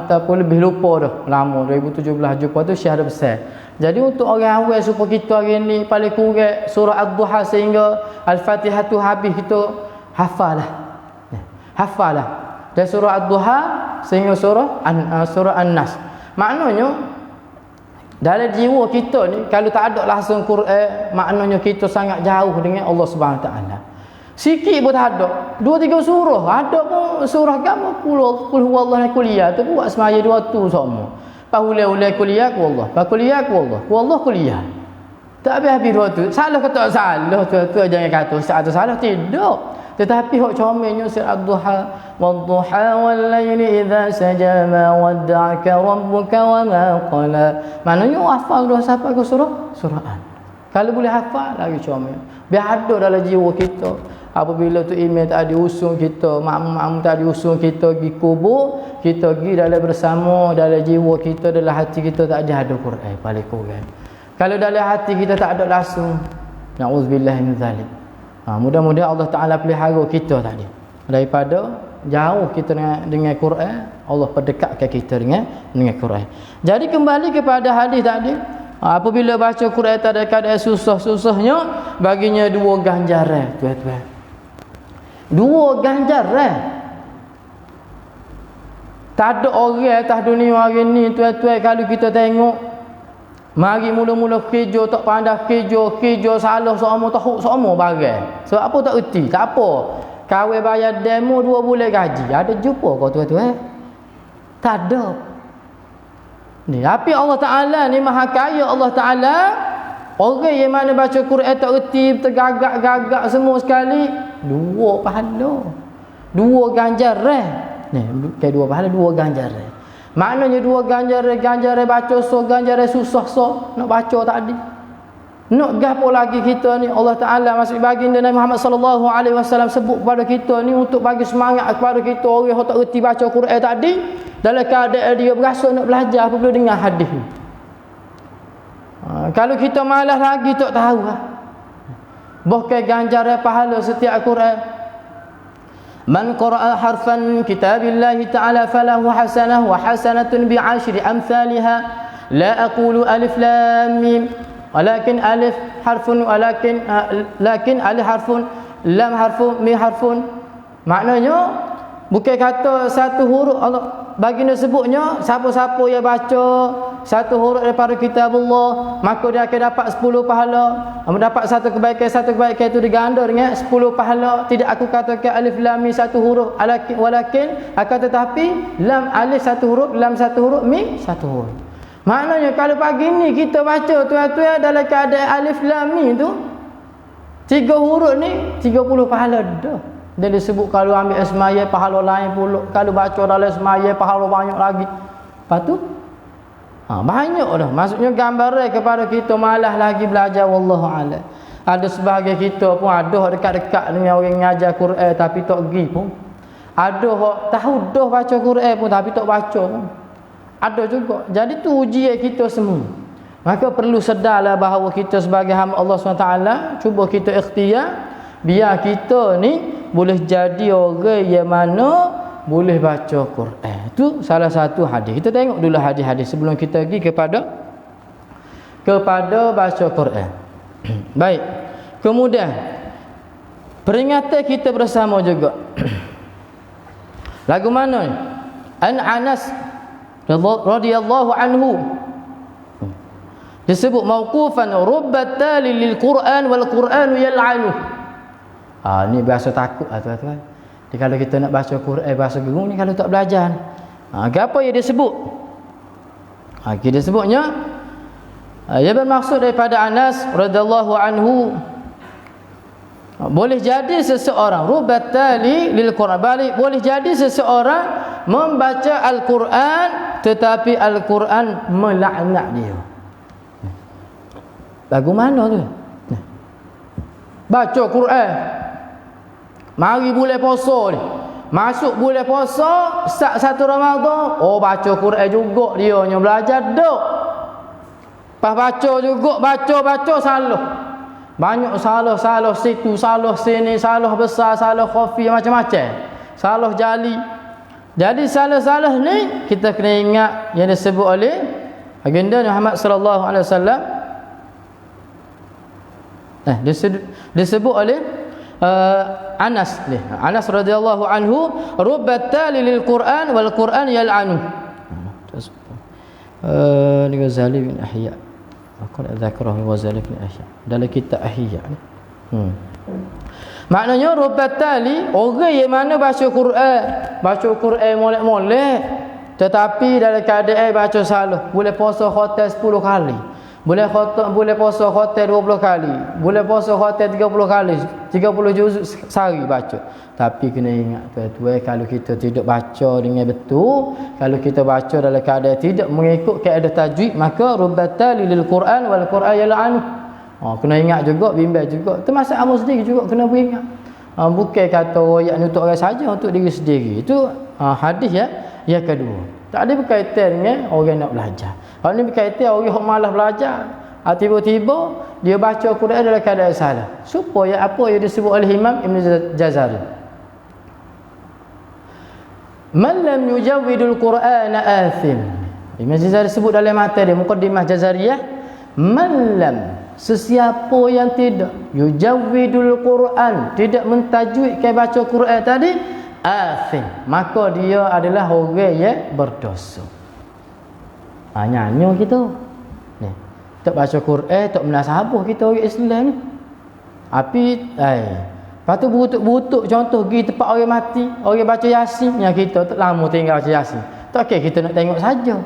Speaker 1: ataupun lebih lupa dah. Lama 2017 jumpa tu Syekh ada pesan. Jadi untuk orang awal supaya kita hari ni paling kurang surah Ad-Duha sehingga Al-Fatihah tu habis kita hafal lah. Dan surah Ad-Duha sehingga surah An-Nas. Maknanya dalam jiwa kita ni kalau tak ada langsung Quran maknanya kita sangat jauh dengan Allah Subhanahu Taala. Sikit pun tak ada. 2-3 surah. Ada pun surah gapo qul huwallahu kuliah tu buat semaya 2 tu semua. Paulai kuliah ku Allah. Kuliah ku Allah. Ku Allah kuliah. Tak habis-habis 2 tu. Salah ke tak salah tu jangan kata ustaz salah tidak. Tetapi hak comelnya surah Ad-Duha wad-duha wal-laili idza saja ma wadda'aka rabbuka wa ma qala. Maknanya hafal dah sampai ke surah An. Kalau boleh hafal lagi comel. Biar ada dalam jiwa kita. Apabila tu email tak diusung kita, makmum tak diusung kita pergi kubur, kita pergi dalam bersama dalam jiwa kita, dalam hati kita tak ada Quran paling kurang. Kalau dalam hati kita tak ada langsung, na'udzubillah min zalik. Mudah-mudahan Allah Ta'ala pelihara kita tadi daripada jauh kita dengan Quran. Allah perdekatkan kita dengan Quran. Jadi kembali kepada hadis tadi, apabila baca Quran tak ada keadaan susah-susahnya baginya 2 ganjaran tuan-tuan. 2 ganjaran. Tak ada orang atas dunia hari ni tuan-tuan kalau kita tengok mari mula-mula kerja tak pandai kerja salah semua tahu semua barang. Sebab apa tak erti? Tak apa. Kawin bayar demo 2 bulan gaji. Ada jumpa kau tuan-tuan? Tak ada. Ni tapi Allah Taala ni Maha Kaya Allah Taala. Orang yang mana baca Quran tak erti, tergagak-gagak semua sekali, 2 pahala. 2 ganjaran. Ni bukan 2 pahala, 2 ganjaran. Maknanya dua ganjaran baca so, ganjaran susah so, nak baca tadi. Nak gapo lagi kita ni, Allah Taala masih baginda Nabi Muhammad sallallahu alaihi wasallam sebut kepada kita ni untuk bagi semangat kepada kita orang yang tak reti baca Quran tadi, dalam keadaan dia berasa nak belajar apabila dengar hadis ni. Kalau kita malas lagi tak tahu lah. Bukan ganjaran pahala setiap Quran. Man qara'a harfan kitabillahi ta'ala falahu hasanah wa hasanatun bi'ashri amsalha la aqulu alif lam mim walakin alif harfun lakin alif harfun lam harfun mim harfun. Maknanya bukan kata satu huruf Allah baginda sebutnya siapa-siapa yang baca satu huruf daripada kitabullah maka dia akan dapat 10 pahala. Mendapat satu kebaikan itu diganda dengan 10 pahala. Tidak aku katakan alif lam mim satu huruf walakin akan tetapi lam alif satu huruf, lam satu huruf, mim satu huruf. Maknanya kalau pagi ni kita baca tuan-tuan dalam keadaan alif lam mim tu 3 huruf ni 30 pahala dah. Dia disebut kalau ambil semaya pahala lain pula, kalau baca dalam semaya pahala banyak lagi. Lepas tu banyak dah. Maksudnya gambaran kepada kita malas lagi belajar, wallahu a'lam. Ada sebahagian kita pun ada dekat-dekat dengan orang ngajar Quran tapi tak pergi pun. Ada hak tahu dah baca Quran pun tapi tak baca pun. Ada juga. Jadi tu ujian kita semua. Maka perlu sedarlah bahawa kita sebagai hamba Allah SWT cuba kita ikhtiar biar kita ni boleh jadi orang yang mana boleh baca Quran. Itu salah satu hadis. Kita tengok dulu hadis-hadis sebelum kita pergi kepada baca Quran. Baik. Kemudian peringatan kita bersama juga. Lagu mana ni? Anas radhiyallahu anhu disebut mauqufan rubbat tali lil Quran wal Quranu yal'anu. Ni bahasa takut tuan-tuan. Kalau kita nak baca Quran bahasa gerung ni kalau tak belajar ni. Apa yang dia sebut? Dia sebutnya ia bermaksud daripada Anas radhiyallahu anhu boleh jadi seseorang rubat tali lil Quran, boleh jadi seseorang membaca Al-Quran tetapi Al-Quran melaknat dia. Lagu mana tu? Baca Quran mari bulan puasa ni, masuk bulan puasa satu Ramadan, baca Quran juga dia nya belajar dok. Pas baca juga, baca salah. Banyak salah situ, salah sini, salah besar, salah khafi, macam-macam. Salah jali. Jadi salah-salah ni kita kena ingat yang disebut oleh baginda Muhammad sallallahu alaihi wasallam. Disebut oleh Anas radhiyallahu anhu rubbat tali lil Quran wal Quran yal'anu. Ni Ghazali bin Ihya. Aku nak zakrah Ghazali bin Ihya dalam kitab Ihya ni. Maknanya rubbat tali orang yang mana baca Quran molek-molek tetapi dalam keadaan baca salah. Boleh puasa khatam 10 kali. Boleh puasa khatam 20 kali. Boleh puasa khatam 30 kali. 30 juzuk sehari baca. Tapi kena ingat tuan-tuan, kalau kita tidak baca dengan betul, kalau kita baca dalam keadaan tidak mengikut kaedah tajwid, maka rubbatal lil Quran wal Quran yal'anu. Kena ingat juga, bimbang juga. Termasuk amal sendiri juga kena beringat. Bukan kata royak ni untuk orang saja, untuk diri sendiri. Itu hadis ya. Yang kedua, tak ada berkaitan dengan orang nak belajar. Kalau ni berkaitan orang yang malas belajar, tiba-tiba dia baca Quran dalam keadaan salah. Supaya apa yang disebut oleh Imam Ibn Jazari, man lam yujawwidul Qur'ana athim. Ibn Jazari sebut dalam materi Muqaddimah Jazariyah, man lam, sesiapa yang tidak yujawwidul Quran, tidak mentajwidkan baca Quran tadi, athim, maka dia adalah orang yang berdosa. Nyanyi kita ni tak baca Quran, tak menasabah kita orang Islam ni. Tapi lepas tu butuk contoh pergi tempat orang mati, orang baca Yasin, yang kita tak lama tinggal baca Yasin. Tak kira kita nak tengok saja.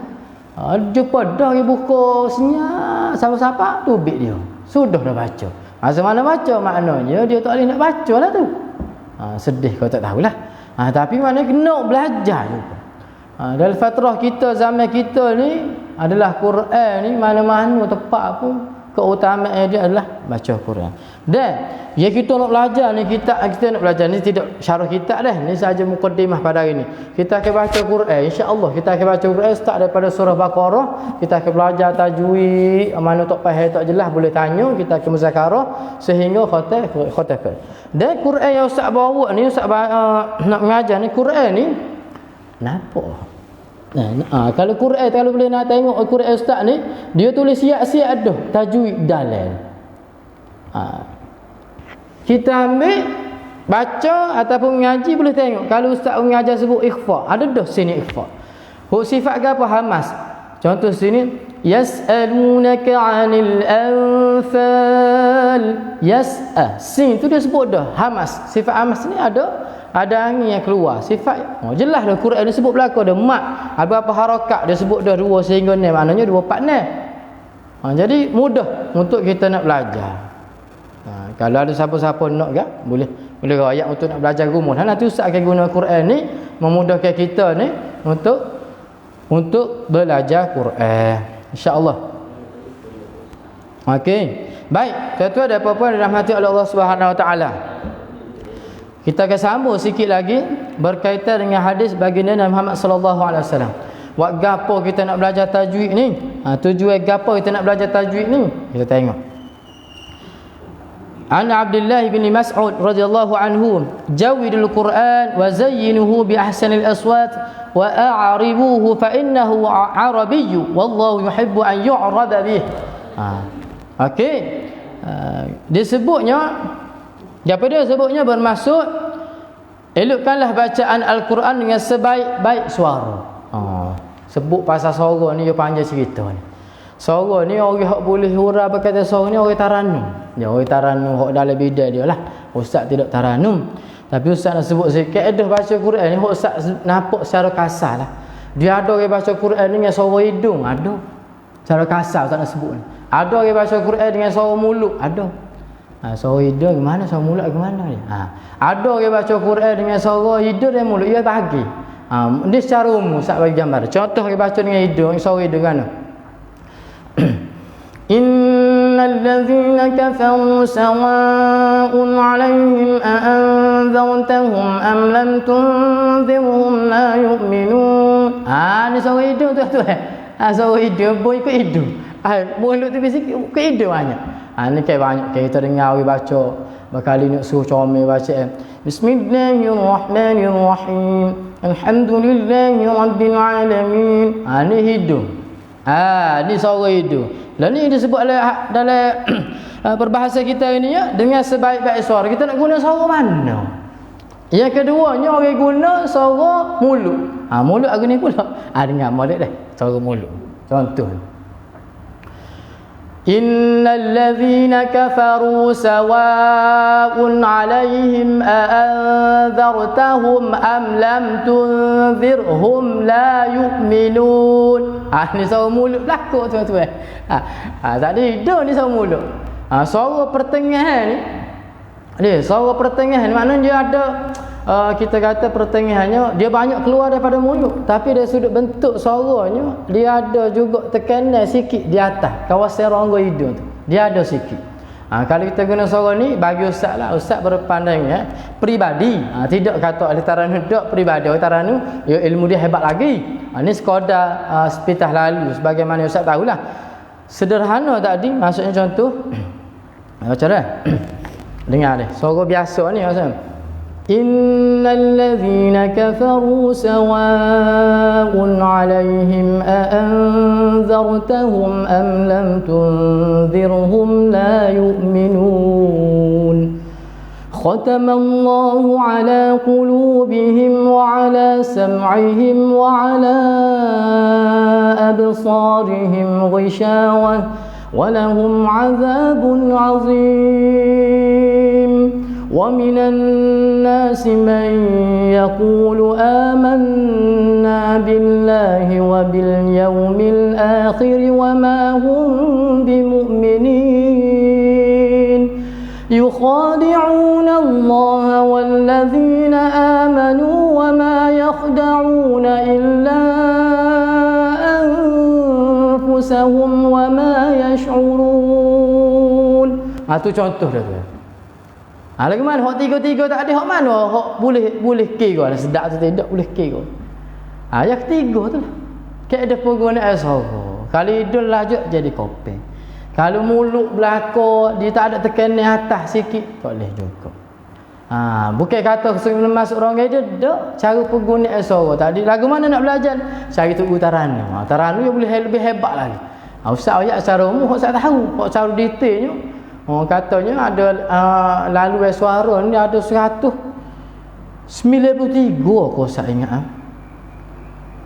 Speaker 1: Jumpa dah dia buka senyap siapa-siapa tubik dia. Sudah dah baca. Masa mana baca maknanya dia tak boleh nak baca lah tu. Sedih kau tak tahulah. Tapi mana kena belajar juga. Dalam fatrah kita, zaman kita ni adalah Quran ni mana-mana tempat pun keutamaan dia adalah baca Quran. Dan ya kita nak belajar ni, kita nak belajar ni tidak syarah kitab dah. Ni saja mukadimah pada hari ni. Kita akan baca Quran, insya-Allah kita akan baca Quran start daripada surah Baqarah. Kita akan belajar tajwid, mana tak faham tak jelas boleh tanya, kita akan muzakarah sehingga khatam. Dan Quran yang ustaz bawa ni, ustaz nak mengajar ni Quran ni nampak. Kalau Quran, kalau boleh nak tengok Quran ustaz ni, dia tulis siap-siap dah tajwid dalil. Kita ambil baca ataupun mengaji boleh tengok. Kalau ustaz mengajar sebut ikhfa, ada dah sini ikhfa. Huk sifat ke apa? Hamas. Contoh sini yas'alunaka 'anil anfal. Sin tu dia sebut dah hamas. Sifat hamas ni ada angin yang keluar. Sifat jelas dah Quran dia sebut belaka dah mat. Ada apa harakat dia sebut dah 2 sehingga 6, maknanya 2 4 6. Jadi mudah untuk kita nak belajar. Kalau ada siapa-siapa nak ke, boleh rakyat untuk nak belajar rumus. Nanti ustaz akan guna Quran ni memudahkan kita ni untuk belajar Quran, insya-Allah. Okey. Baik, tuan-tuan dan puan-puan dirahmati oleh Allah Subhanahu Wa Taala. Kita akan sambung sikit lagi berkaitan dengan hadis baginda Nabi Muhammad sallallahu alaihi wasallam. Buat gapo kita nak belajar tajwid ni? Tujuan gapo kita nak belajar tajwid ni? Kita tengok. An Abdullah bin Mas'ud radhiyallahu anhu, jawidul Quran wa zayyinuhu bi ahsanil aswat wa a'ribuhu fa innahu arabiyyu wallahu yuhibbu an yu'rada bih. Okey. Disebutnya daripada sebutnya bermaksud elokkanlah bacaan Al-Quran dengan sebaik-baik suara. Sebut pasal suara ni dia panjang cerita ni. Suara ni orang hak boleh hurah berkata suara ni orang taranum. Ya orang taranum hak dalam bidang dia lah. Ustaz tidak taranum. Tapi ustaz nak sebut sikit kaedah baca Quran ni hak ustaz nampak secara kasar lah. Dia ada orang baca Quran dengan suara hidung, ada. Secara kasar ustaz nak sebut ni. Ada orang baca Quran dengan suara mulut, ada. Suara hidung gimana, suara mulut gimana ni? Ada orang baca Quran dengan suara hidung dan mulut, ia bagi. Dia secara umum ustaz bagi gambar. Contoh orang baca dengan hidung, suara hidung kan. Innal ladzina kafaru sawa'un 'alaihim a anzartahum am lam tunzirhum la yu'minun. Ni suara hidung tuan-tuan. Suara hidung boy ikut hidung. Mulut tu sikit ikut hidung banyak. Ni kayak banyak kita dengar orang baca berkali nak suruh comel baca Bismillahirrahmanirrahim. Alhamdulillahi rabbil alamin. Ni hidung. Ni suara hidung. Dan ni disebut dalam perbahasan kita ini ya, dengan sebaik-baik suara. Kita nak guna suara mana? Yang keduanya orang guna suara mulut. Mulut aku ni pula. Dengar molek dah. Suara mulut. Contoh. Innal ladzina kafaru sawa'un 'alaihim a anzartahum am lam tunzirhum la yu'minun. Ni suara mulut belakang tuan-tuan. Tak ada hidung ni suara mulut. Suara pertengahan ni. Suara pertengahan maknanya dia ada kita kata pertengahannya dia banyak keluar daripada mulut, tapi dari sudut bentuk suaranya dia ada juga tekanan sikit di atas kawasan rongga hidung tu. Dia ada sikit. Kalau kita guna suara ni bagi ustaz lah, ustaz berpandang pribadi. Tidak kata ahli taranum tak pribadi. Ahli taranum ya ilmu dia hebat lagi. Ni sekadar sepitah lalu sebagaimana ustaz tahulah. Sederhana tadi maksudnya contoh macam mana? Dengar ni. Suara biasa ni maksudnya Innal ladzina kafaru sawa'un 'alaihim a anzartahum am lam tunzirhum la yu'minun. Khatamallahu 'ala qulubihim wa 'ala sam'ihim wa 'ala absarihim ghishawah wa lahum 'adzabun 'adzim. ومن الناس من يقول آمنا بالله وباليوم الآخر وما هم بمؤمنين يخادعون الله والذين آمنوا وما يخدعون إلا أنفسهم وما يشعرون. Tu contoh dia tu. Lagi mana hak tiga-tiga tak ada, hak mana hak boleh kira lah sedap tu tidak boleh kira. Yang ketiga tu lah. Ada penggunaan suara. Kalau hidung lajuk jadi kopeng. Kalau mulut belakang dia tak ada tekanan atas sikit tak boleh juga. Bukan kata sebelum masuk orang dia dak cara penggunaan suara. Tadi lagu mana nak belajar? Cari tu Taranu. Taranu yang boleh lebih hebat lagi. Ustaz ayat secara umum ustaz tahu, cara detailnya. Katanya ada laluan suara ni ada 193 aku ustaz ingat.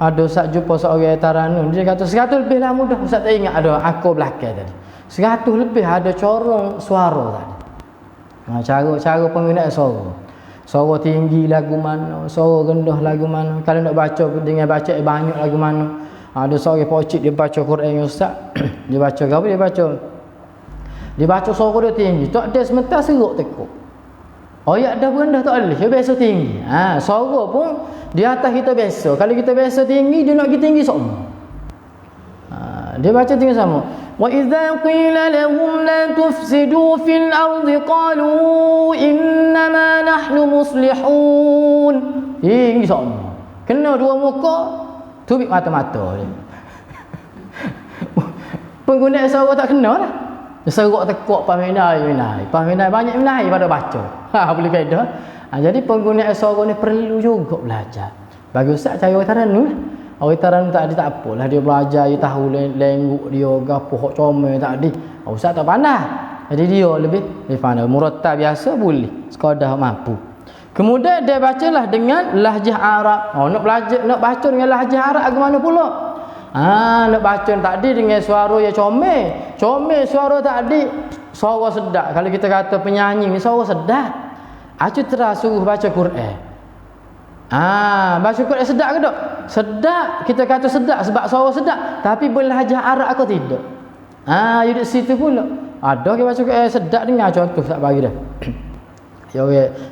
Speaker 1: Ada ustaz jumpa seorang Taranu dia kata 100 lebih lah mudah. Ustaz tak ingat ada akor belakang tadi. 100 lebih ada corong suara tadi. Cara penggunaan suara. Suara tinggi lagu mana, suara rendah lagu mana. Kalau nak baca dengan baca banyak lagu mana. Ada seorang pocik dia baca Quran ustaz. Dia baca apa dia baca? Dia baca suara dia tinggi. Tak ada sementara seruk tekuk. Ayat dah rendah tak boleh. Dia biasa tinggi. Suara pun di atas kita biasa. Kalau kita biasa tinggi, dia nak pergi tinggi sama. Dia baca tinggi sama. Wa idza qila lahum la tufsidu fil ardi qalu innama nahnu muslihun. Tinggi sama. Kena dua muka, tubik mata-mata dia. Penggunaan suara tak kena lah. Seruk tekuk paminai banyak minai pada baca. Boleh kata. Jadi penggunaan suara ni perlu juga belajar. Bagi ustaz cara Taranu lah. Orang Taranu tak ada tak apalah dia belajar dia tahu lengguk dia gapo hok comel tak ada. Ustaz tak pandai. Jadi dia lebih pandai. Murattab biasa boleh sekadar mampu. Kemudian dia bacalah dengan lahjah Arab. Nak baca dengan lahjah Arab ke mana pula? Nak baca tadi dengan suara yang comel. Comel suara tadi suara sedap. Kalau kita kata penyanyi ni suara sedap. Acu terus suruh baca Quran. Baca Quran sedap ke tak? Sedap. Kita kata sedap sebab suara sedap. Tapi berlahjah Arab atau tidak? You di situ pula. Ada ke baca Quran sedap dengar contoh tak bagi dah.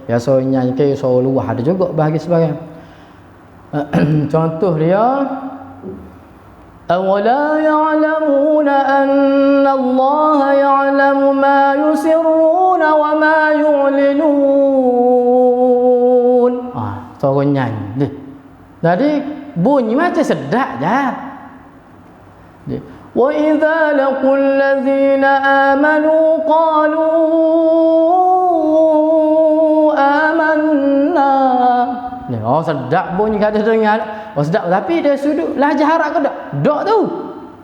Speaker 1: Biasanya nyanyi ke suara luar ada juga bagi sebagian. Contoh dia أَوَلَا يَعْلَمُونَ أَنَّ اللَّهَ يَعْلَمُ مَا يُسِرُّونَ وَمَا يُعْلِنُونَ. Suara nyanyi. Jadi bunyi macam sedap je. وَإِذَا لَقُوا الَّذِينَ آمَنُوا قَالُوا آمَنَّا. Sedap bunyi kata dengar. Sedap tapi dia sudut lajah Arab ke tak? Tak tu.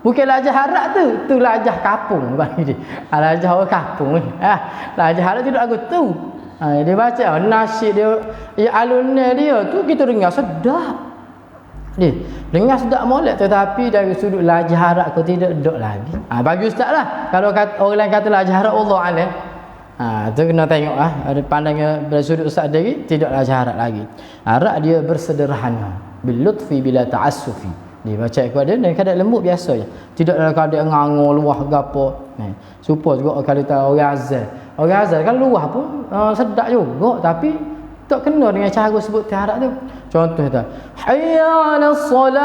Speaker 1: Bukan lajah Arab tu. Tu lajah kampung bagi dia. Lajah orang kampung ni. Lajah Arab tidak lagu tu. Dia baca nasyid dia alunnya dia tu kita dengar sedap. Dia dengar sedap molek tetapi dari sudut lajah Arab ke tidak lagi. Bagi ustaz lah. Kalau orang lain kata lajah Arab Allah alim. Tu kena tengok ada pandangnya dari sudut ustaz dia tidak lajah Arab lagi. Arab dia bersederhana. Bilutfi bila ta'assufi. Dia baca kepada dia dan kadang lembut biasa je. Tidak dalam keadaan ngangur luah gapo. Supaya juga kalau tahu orang azal. Orang azal kan luah pun sedap juga tapi tak kena dengan cara sebut Arab tu. Contoh tu. Hayya 'alas salat.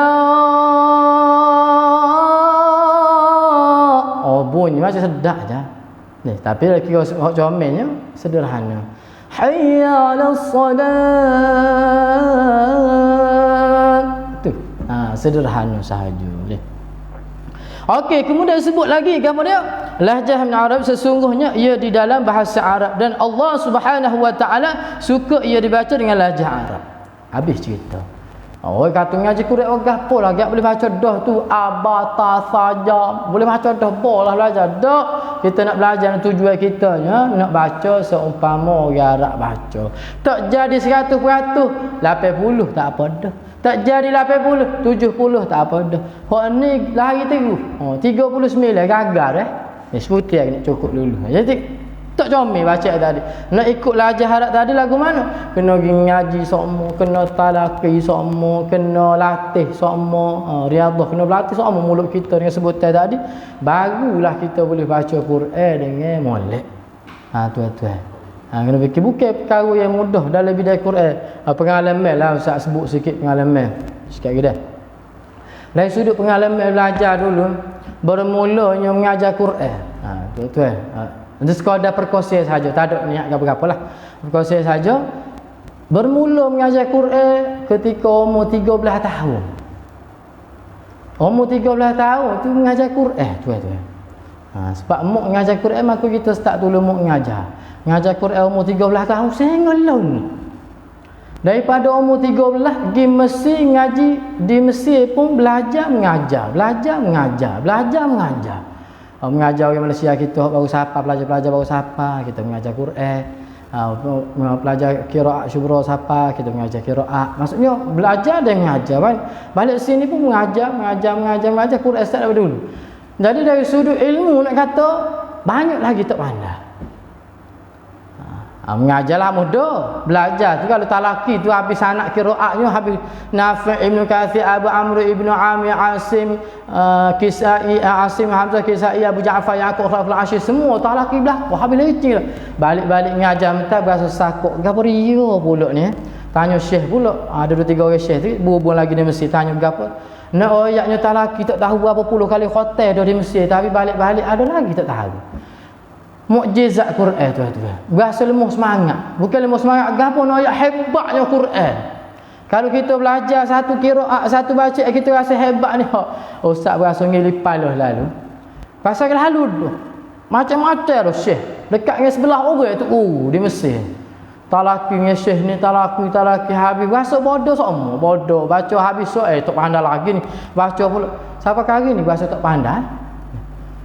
Speaker 1: Bunyi macam sedap je. Tapi lagi kira comelnya sederhana. Hayya 'alas salat. Sederhana sahaja. Okey, kemudian sebut lagi apa dia? Lahjah min Arab sesungguhnya ia di dalam bahasa Arab dan Allah Subhanahu wa taala suka ia dibaca dengan lahjah Arab. Habis cerita. Orang kata ngaji Quran gapo lah gak boleh baca dah tu abata saja. Boleh baca dah bolah belajar. Dak kita nak belajar tujuan kita nak baca seumpama orang Arab baca. Tak jadi 100%, 80 tak apa dah. Tak jadi 80, 70 tak apa dah. Hak ni lari terus. 39 gagal sebuti nak cukup dulu. Jadi tak comel baca tadi. Nak ikut lajah Arab tadi lagu mana? Kena pergi ngaji semua, kena talaqi semua, kena latih semua, riyadhah kena berlatih semua mulut kita dengan sebutan tadi. Barulah kita boleh baca Quran dengan molek. Tuan-tuan. Kena fikir bukan perkara yang mudah dalam bidang Quran. Pengalaman lah Ustaz sebut sikit pengalaman. Sikit kita. Dari sudut pengalaman belajar dulu, bermulanya mengajar Quran. Tuan-tuan. Itu sekadar perkongsian saja, tak ada niat apa-apa lah. Perkongsian saja. Bermula mengajar Quran ketika umur 13 tahun. Umur 13 tahun tu mengajar Quran, tuan-tuan. Sebab mak mengajar Quran, maka kita start dulu mak mengajar. Mengajar Quran umur 13 tahun, sehingga lalu. Daripada umur 13 pergi Mesir ngaji, di Mesir pun belajar mengajar. Mengajar orang Malaysia kita baru sapa, belajar baru sapa, kita mengajar Quran. Belajar qiraat syubra sapa, kita mengajar qiraat. Maksudnya belajar dan mengajar kan. Balik sini pun mengajar Quran start daripada dulu. Jadi dari sudut ilmu nak kata banyak lagi tak pandai. Mengajarlah mudah, belajar tu kalau tak laki tu habis anak qiraatnya, habis Nafi' Ibn Kathir, Abu Amr Ibn Amir, Asim, Kisai, Asim Hamzah, Kisai, Abu Ja'far, Yaqub, Khaful Ashir, semua tak laki belakang, habis leceh lah. Balik-balik mengajar mentar berasa sakok, gapo ria pula ni. Tanya syekh pula, ada 2-3 orang syekh tu berhubung lagi di Mesir, tanya gapo. Nak ayatnya tak laki tak tahu berapa puluh kali khotel dah di Mesir, tapi balik-balik ada lagi tak tahu. Mukjizat Quran tuan-tuan. Berasa lemah semangat. Bukan lemah semangat gapo nak ayat hebatnya Quran. Kalau kita belajar satu qiraat, satu baca kita rasa hebat ni. Ustaz berasa ngilipal lalu. Pasal lalu tu. Macam-macam tu syekh. Dekat dengan sebelah orang tu di Mesir. Talaki dengan syekh ni, talaki habis berasa bodoh semua. Bodoh baca habis tak pandai lagi ni. Baca pula. Siapa kali ni berasa tak pandai?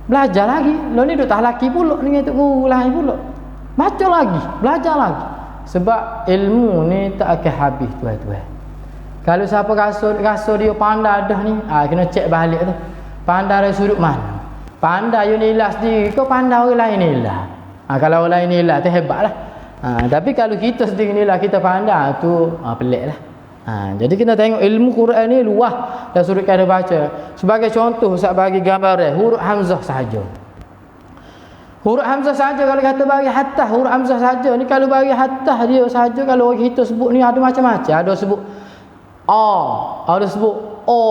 Speaker 1: Belajar lagi. Lo ni duk tak laki pula dengan tok guru lain pula. Baca lagi, belajar lagi. Sebab ilmu ni tak akan habis tuan-tuan. Kalau siapa rasa dia pandai dah ni, kena cek balik tu. Pandai dari sudut mana? Pandai you nilai sendiri ke pandai orang lain nilai? Kalau orang lain nilai tu hebatlah. Tapi kalau kita sendiri nilai kita pandai tu peliklah. Jadi kita tengok ilmu Quran ni luah dan sudut kata baca. Sebagai contoh, Ustaz bagi gambaran huruf hamzah saja. Huruf hamzah saja kalau kata bagi hattah, huruf hamzah saja ni kalau bagi hattah dia saja, kalau kita sebut ni ada macam-macam. Ada sebut a, ada sebut o,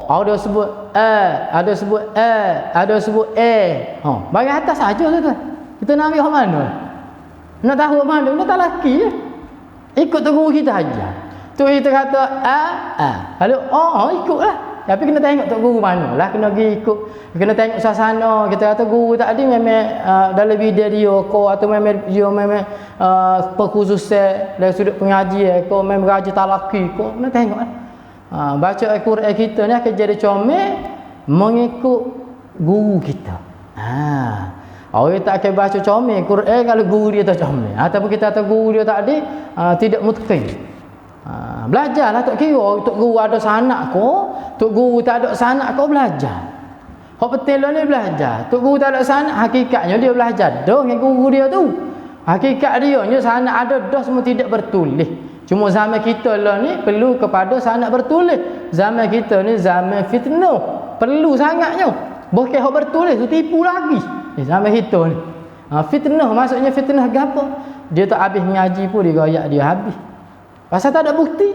Speaker 1: ada sebut ada sebut ada sebut bagi hattah saja tu. Kita nak ambil mana? Nak tahu mana? Nak tak laki je. Ikut tu guru kita aja. Tu kita kata lalu ikutlah. Tapi kena tengok tok guru mana lah, kena pergi ikut, kena tengok suasana. Kita kata guru tadi memang dalam bidang dia ko, atau memang dia memang perkhususan dari sudut pengajian ko, memang raja talaki ko, kena tengok lah. Baca Al-Quran kita ni akan jadi comel mengikut guru kita. Orang tak akan baca comel Quran kalau guru dia tak comel, ataupun kita kata guru dia tadi tidak mutqin. Belajarlah, tak kira tok guru ada sanak ko, tok guru tak ada sanak ko, belajar. Hak betul ni belajar. Tok guru tak ada sanak, hakikatnya dia belajar dah dengan guru dia tu. Hakikat dia nya sanak ada dah, semua tidak bertulis. Cuma zaman kita lah ni perlu kepada sanak bertulis. Zaman kita ni zaman fitnah, perlu sangatnya. Bukan hak bertulis tu tipu lagi. Zaman kita ni fitnah, maksudnya fitnah gapo? Dia tak habis mengaji pun dia royak dia habis. Pasal tak ada bukti.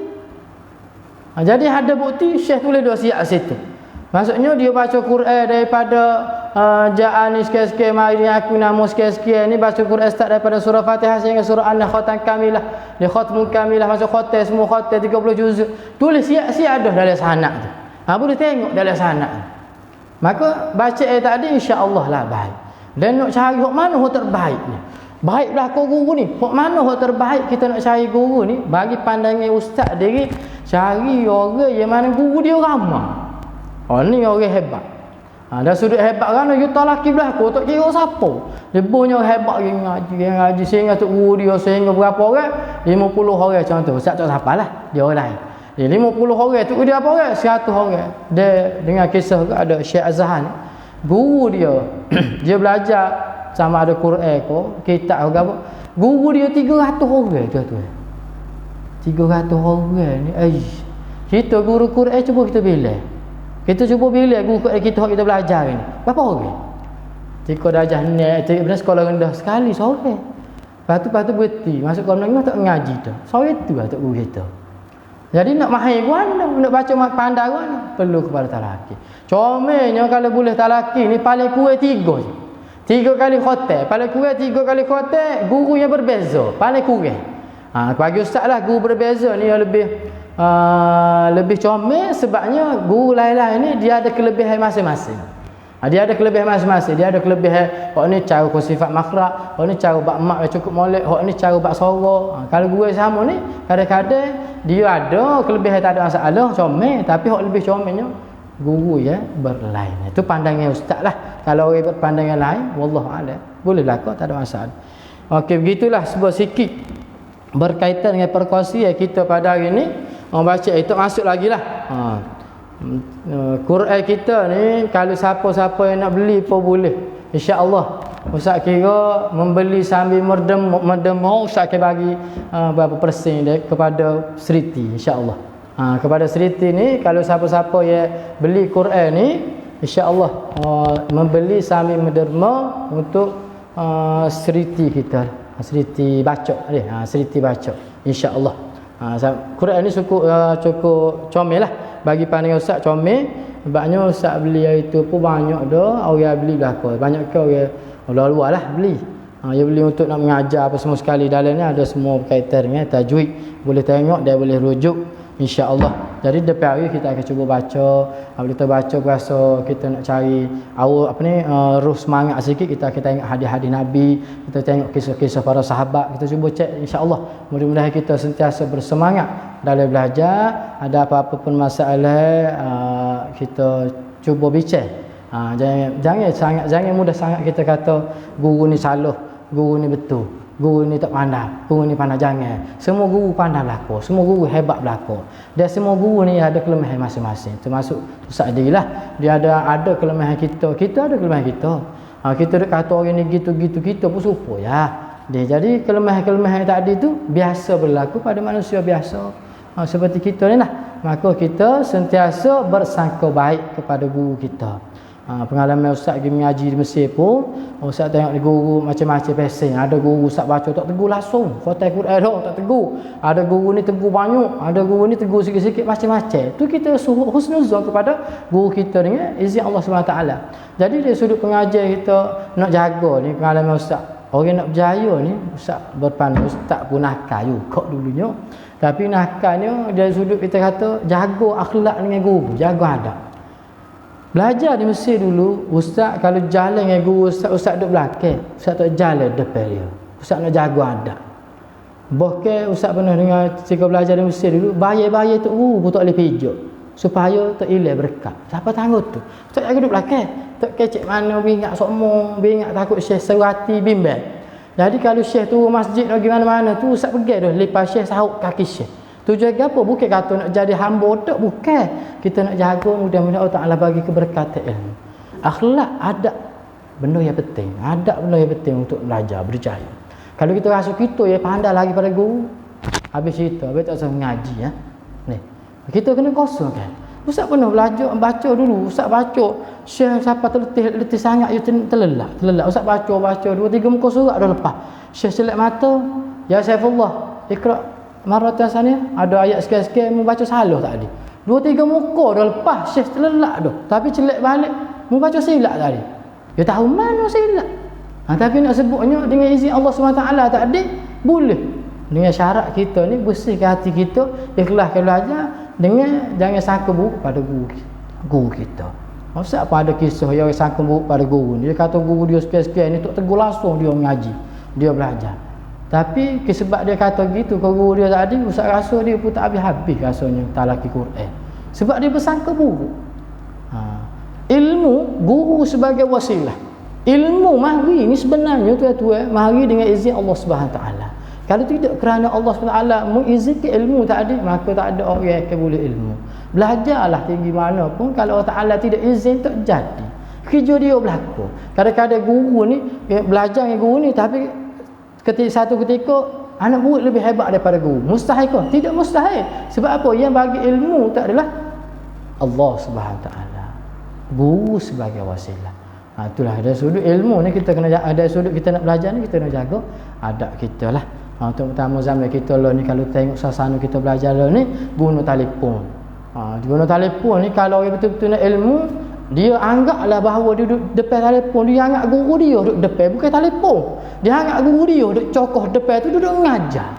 Speaker 1: Jadi ada bukti, syekh tulis dua siap situ. Maksudnya dia baca Quran daripada ja'an ni sikit-sikit, mari aku nama sikit-sikit ni, baca Quran start daripada surah Fatihah sehingga surah An-Nahl khatam kamilah. Dia khatmul kamilah, masuk khatam semua khatam 30 juz. Tulis siap-siap ada dalam sanak tu. Boleh tengok dalam sanak tu. Maka baca tadi insya-Allah lah baik. Dan nak cari hak mana hak terbaik ni. Baiklah kau guru ni. Hak mana hak terbaik kita nak cari guru ni? Bagi pandangan ustaz diri, cari orang yang mana guru dia ramah. Ni orang hebat. Dah sudut hebat kan you tak laki belakang, tak kira siapa. Dia punya hebat ngaji sehingga tu guru dia sehingga berapa orang? 50 orang contoh. Ustaz tak siapalah, dia orang lain. 50 orang tu dia apa orang? 100 orang. Dia dengan kisah ada Syekh Azhar ni. Guru dia dia belajar sama ada Quran ko, kitab ke apa. Guru dia 300 orang tuan-tuan. 300 orang ni. Kita guru Quran cuba kita bilang. Kita cuba bilang guru kita kita belajar ni. Berapa orang? Jika darjah ni, benar sekolah rendah sekali seorang. Lepas tu berhenti. Masuk sekolah menengah tak ngaji tu. Seorang tu lah tak guru kita. Jadi nak mahir guana, nak baca pandai guana, perlu kepada talaki. Comelnya kalau boleh talaki ni paling kurang 3 je. 3 kali khotel, paling kurang 3 kali khotel, guru yang berbeza, paling kurang. Bagi ustaz lah guru berbeza ni yang lebih comel sebabnya guru lain-lain ni dia ada kelebihan masing-masing. Dia ada kelebihan masing-masing. Dia ada kelebihan hok ni cara sifat makhraj, hok ni cara bak mak yang cukup molek, hok ni cara bak suara. Kalau guru sama ni kadang-kadang dia ada kelebihan tak ada masalah comel, tapi hok lebih comelnya guru ya berlain. Itu pandangan ustaz lah. Kalau orang berpandangan lain, wallahu a'lam, boleh berlaku tak ada masalah. Okey, begitulah sebuah sikit berkaitan dengan perkongsian kita pada hari ni. Orang baca itu masuk lagi lah. Quran kita ni kalau siapa-siapa yang nak beli pun boleh, insya-Allah. Ustaz kira membeli sambil merdemo ustaz kira bagi berapa persen dia kepada Seriti, insya-Allah. Kepada Seriti ni kalau siapa-siapa yang beli Quran ni insya-Allah membeli sambil merdemo untuk Seriti kita, Seriti baca ni, Seriti baca, insya-Allah. Quran ni cukup comel lah bagi pandangan ustaz, comel. Sebabnya ustaz beli itu pun banyak dah orang beli belaka. Banyak ke orang luar lah beli. Dia beli untuk nak mengajar apa semua sekali. Dalam ni ada semua berkaitan dengan tajwid. Boleh tengok, dia boleh rujuk, insya-Allah. Jadi depan hari kita akan cuba baca. Bila kita baca berasa kita nak cari awal ruh semangat sikit, kita akan tengok hadis-hadis Nabi, kita tengok kisah-kisah para sahabat, kita cuba cek, insya-Allah. Mudah-mudahan kita sentiasa bersemangat dalam belajar. Ada apa-apa pun masalah kita cuba bincang. Jangan mudah sangat kita kata guru ni salah, guru ni betul, guru ni tak pandai, guru ni pandai. Jangan. Semua guru pandai belaka, semua guru hebat belaka. Dan semua guru ni ada kelemahan masing-masing. Termasuk Ustaz Adilah, dia ada kelemahan kita ada kelemahan kita. Kita duk kata orang ni gitu-gitu, kita pun serupa ya. Jadi kelemahan-kelemahan tadi tu biasa berlaku pada manusia biasa. Seperti kita ni lah. Maka kita sentiasa bersangka baik kepada guru kita. Pengalaman ustaz pergi mengaji di Mesir pun, ustaz tengok guru macam-macam pesen. Ada guru ustaz baca tak tegur langsung, khatam Quran tak tegur. Ada guru ni tegur banyak, ada guru ni tegur sikit-sikit, macam-macam. Tu kita husnuzon kepada guru kita dengan izin Allah SWT. Jadi dari sudut pengajar kita nak jaga ni pengalaman ustaz. Orang nak berjaya ni ustaz berpandang ustaz pun nakal juga dulunya. Tapi nakalnya dari sudut kita kata jaga akhlak dengan guru, jaga adab. Belajar di Mesir dulu, ustaz kalau jalan dengan guru ustaz duduk belakang, ustaz tak jalan depan dia. Ustaz nak jaga adab. Bahkan ustaz pernah dengar ketika belajar di Mesir dulu, bayar-bayar tu pun tak boleh pijak supaya tak hilang berkat. Siapa tangguh tu? Ustaz jaga duduk belakang. Tak kecek mana bingat sokmo, bingat takut syekh serati bimbang. Jadi kalau syekh tu masjid lagi mana-mana tu ustaz pergi dah lepas syekh sahut kaki syekh. Tujuan apa? Bukan kata nak jadi hamba tak, bukan. Kita nak jaga mudah-mudahan Allah Taala bagi keberkatan ilmu. Akhlak, adab benda yang penting. Adab benda yang penting untuk belajar, berjaya. Kalau kita rasa kita pandai lagi pada guru, habis kita, habis tak usah mengaji ya. Ni. Kita kena kosong kan. Ustaz pernah belajar baca dulu, ustaz baca syekh siapa letih sangat dia terlelap. Ustaz baca 2-3 muka surat dah lepas. Syekh selek mata, ya Saifullah, ikra maratan sana ada ayat sikit-sikit mu baca salah tadi. 2-3 muka dah lepas syekh terlelap dah. Tapi celak balik mu baca silap tadi. Dia tahu mana silap. Tapi nak sebutnya dengan izin Allah SWT tadi boleh. Dengan syarat kita ni bersihkan hati kita, ikhlaskan belajar dengan jangan sangka buruk pada guru kita. Ustaz apa ada kisah yang sangka buruk pada guru ni. Dia kata guru dia sekian-sekian ni tak tegur langsung dia mengaji, dia belajar. Tapi sebab dia kata gitu ke guru dia tadi, ustaz rasa dia pun tak habis-habis rasanya talaki Quran. Sebab dia bersangka buruk. Ilmu guru sebagai wasilah. Ilmu mahri ni sebenarnya tuan-tuan mahri dengan izin Allah Subhanahu taala. Kalau tidak kerana Allah SWT mengizinkan ilmu tadi, maka tak ada orang yang akan boleh ilmu. Belajarlah tinggi mana pun, kalau Allah Ta'ala tidak izin, tak jadi. Kerja dia berlaku. Kadang-kadang guru ni, belajar dengan guru ni, tapi satu ketika, anak murid lebih hebat daripada guru. Mustahil ke? Tidak mustahil. Sebab apa? Yang bagi ilmu tak adalah Allah SWT. Guru sebagai wasilah. Itulah, ada sudut ilmu ni kita kena jaga. Ada sudut kita nak belajar ni, kita nak jaga adab kita lah. Terutama zaman kita lah ni, kalau tengok suasana kita belajar lah ni, guna telefon. Guna telefon ni, kalau orang betul-betul nak ilmu, dia anggaplah bahawa dia duduk depan telefon, dia anggap guru dia duduk depan, bukan telefon. Dia anggap guru dia duduk cokoh depan tu, duduk mengajar.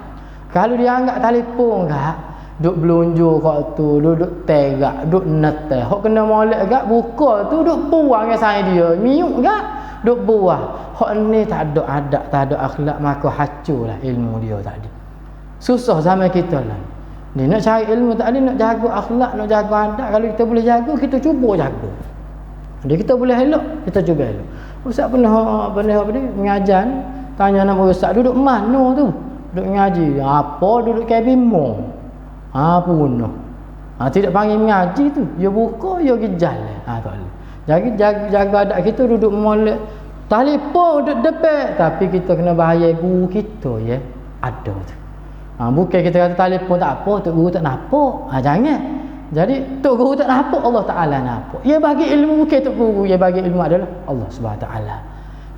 Speaker 1: Kalau dia anggap telefon kak, duduk belunjuk kat tu, duduk tegak, duduk netek. Hok kena molek kak, buka tu duduk buang dengan saya dia. Miuk kak, duduk buang. Hok ni tak ada adab, tak ada akhlak, maka hancurlah ilmu dia tadi. Susah zaman kita lah. Ni nak cari ilmu tadi, nak jaga akhlak, nak jaga adab. Kalau kita boleh jaga, kita cuba jaga. Jadi kita boleh elok, kita cuba elok. Ustaz pernah mengajar ni, tanya nama ustaz, duduk mana tu? Duduk mengaji. Apa duduk kabimo? Punah. Tidak panggil mengaji tu. Dia buka, dia pergi jalan. Tak boleh. Jadi jaga adab kita, duduk molek telefon duduk depan. Tapi kita kena bahaya guru kita ya. Ada tu. Bukan kita kata telefon tak apa, tok guru tak nampak. Jangan. Jadi tok guru tak nampak, Allah Taala nampak. Dia bagi ilmu bukan tok guru, dia bagi ilmu adalah Allah Subhanahu Taala.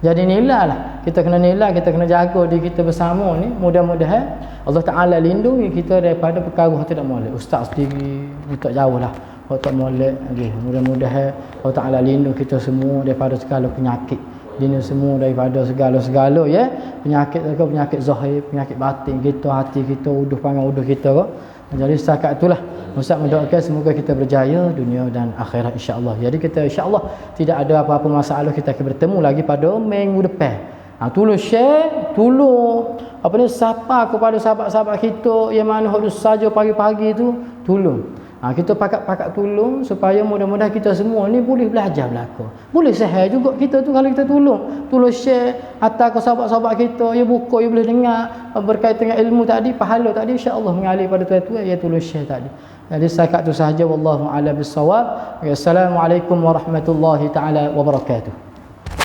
Speaker 1: Jadi nilailah, kita kena nilai, kita kena jaga diri kita bersama ni. Mudah-mudahan Allah Taala lindungi kita daripada perkara yang tidak molek. Ustaz sendiri tak jauhlah, tak molek. Mudah-mudahan Allah Taala lindungi kita semua daripada segala penyakit. Lindungi semua daripada segala-segala ya. Penyakit zahir, penyakit batin kita, hati kita, uduh panggil uduh kita kok. Jadi setakat itulah Ustaz mendoakan semoga kita berjaya dunia dan akhirat insya-Allah. Jadi kita insya-Allah tidak ada apa-apa masalah, kita akan bertemu lagi pada minggu depan. Tolong share, tolong sapa kepada sahabat-sahabat kita yang mana harus saja pagi-pagi tu, tolong. Kita pakat-pakat tolong supaya mudah-mudahan kita semua ni boleh belajar belaka. Boleh sehat juga kita tu kalau kita tolong. Tolong share atas ke sahabat-sahabat kita, ya buka, ya boleh dengar berkaitan dengan ilmu tadi, pahala tadi insya-Allah mengalir pada tuan-tuan, ya tolong share tadi. Jadi setakat tu sahaja, wallahu a'lam bissawab. Assalamualaikum warahmatullahi taala wabarakatuh.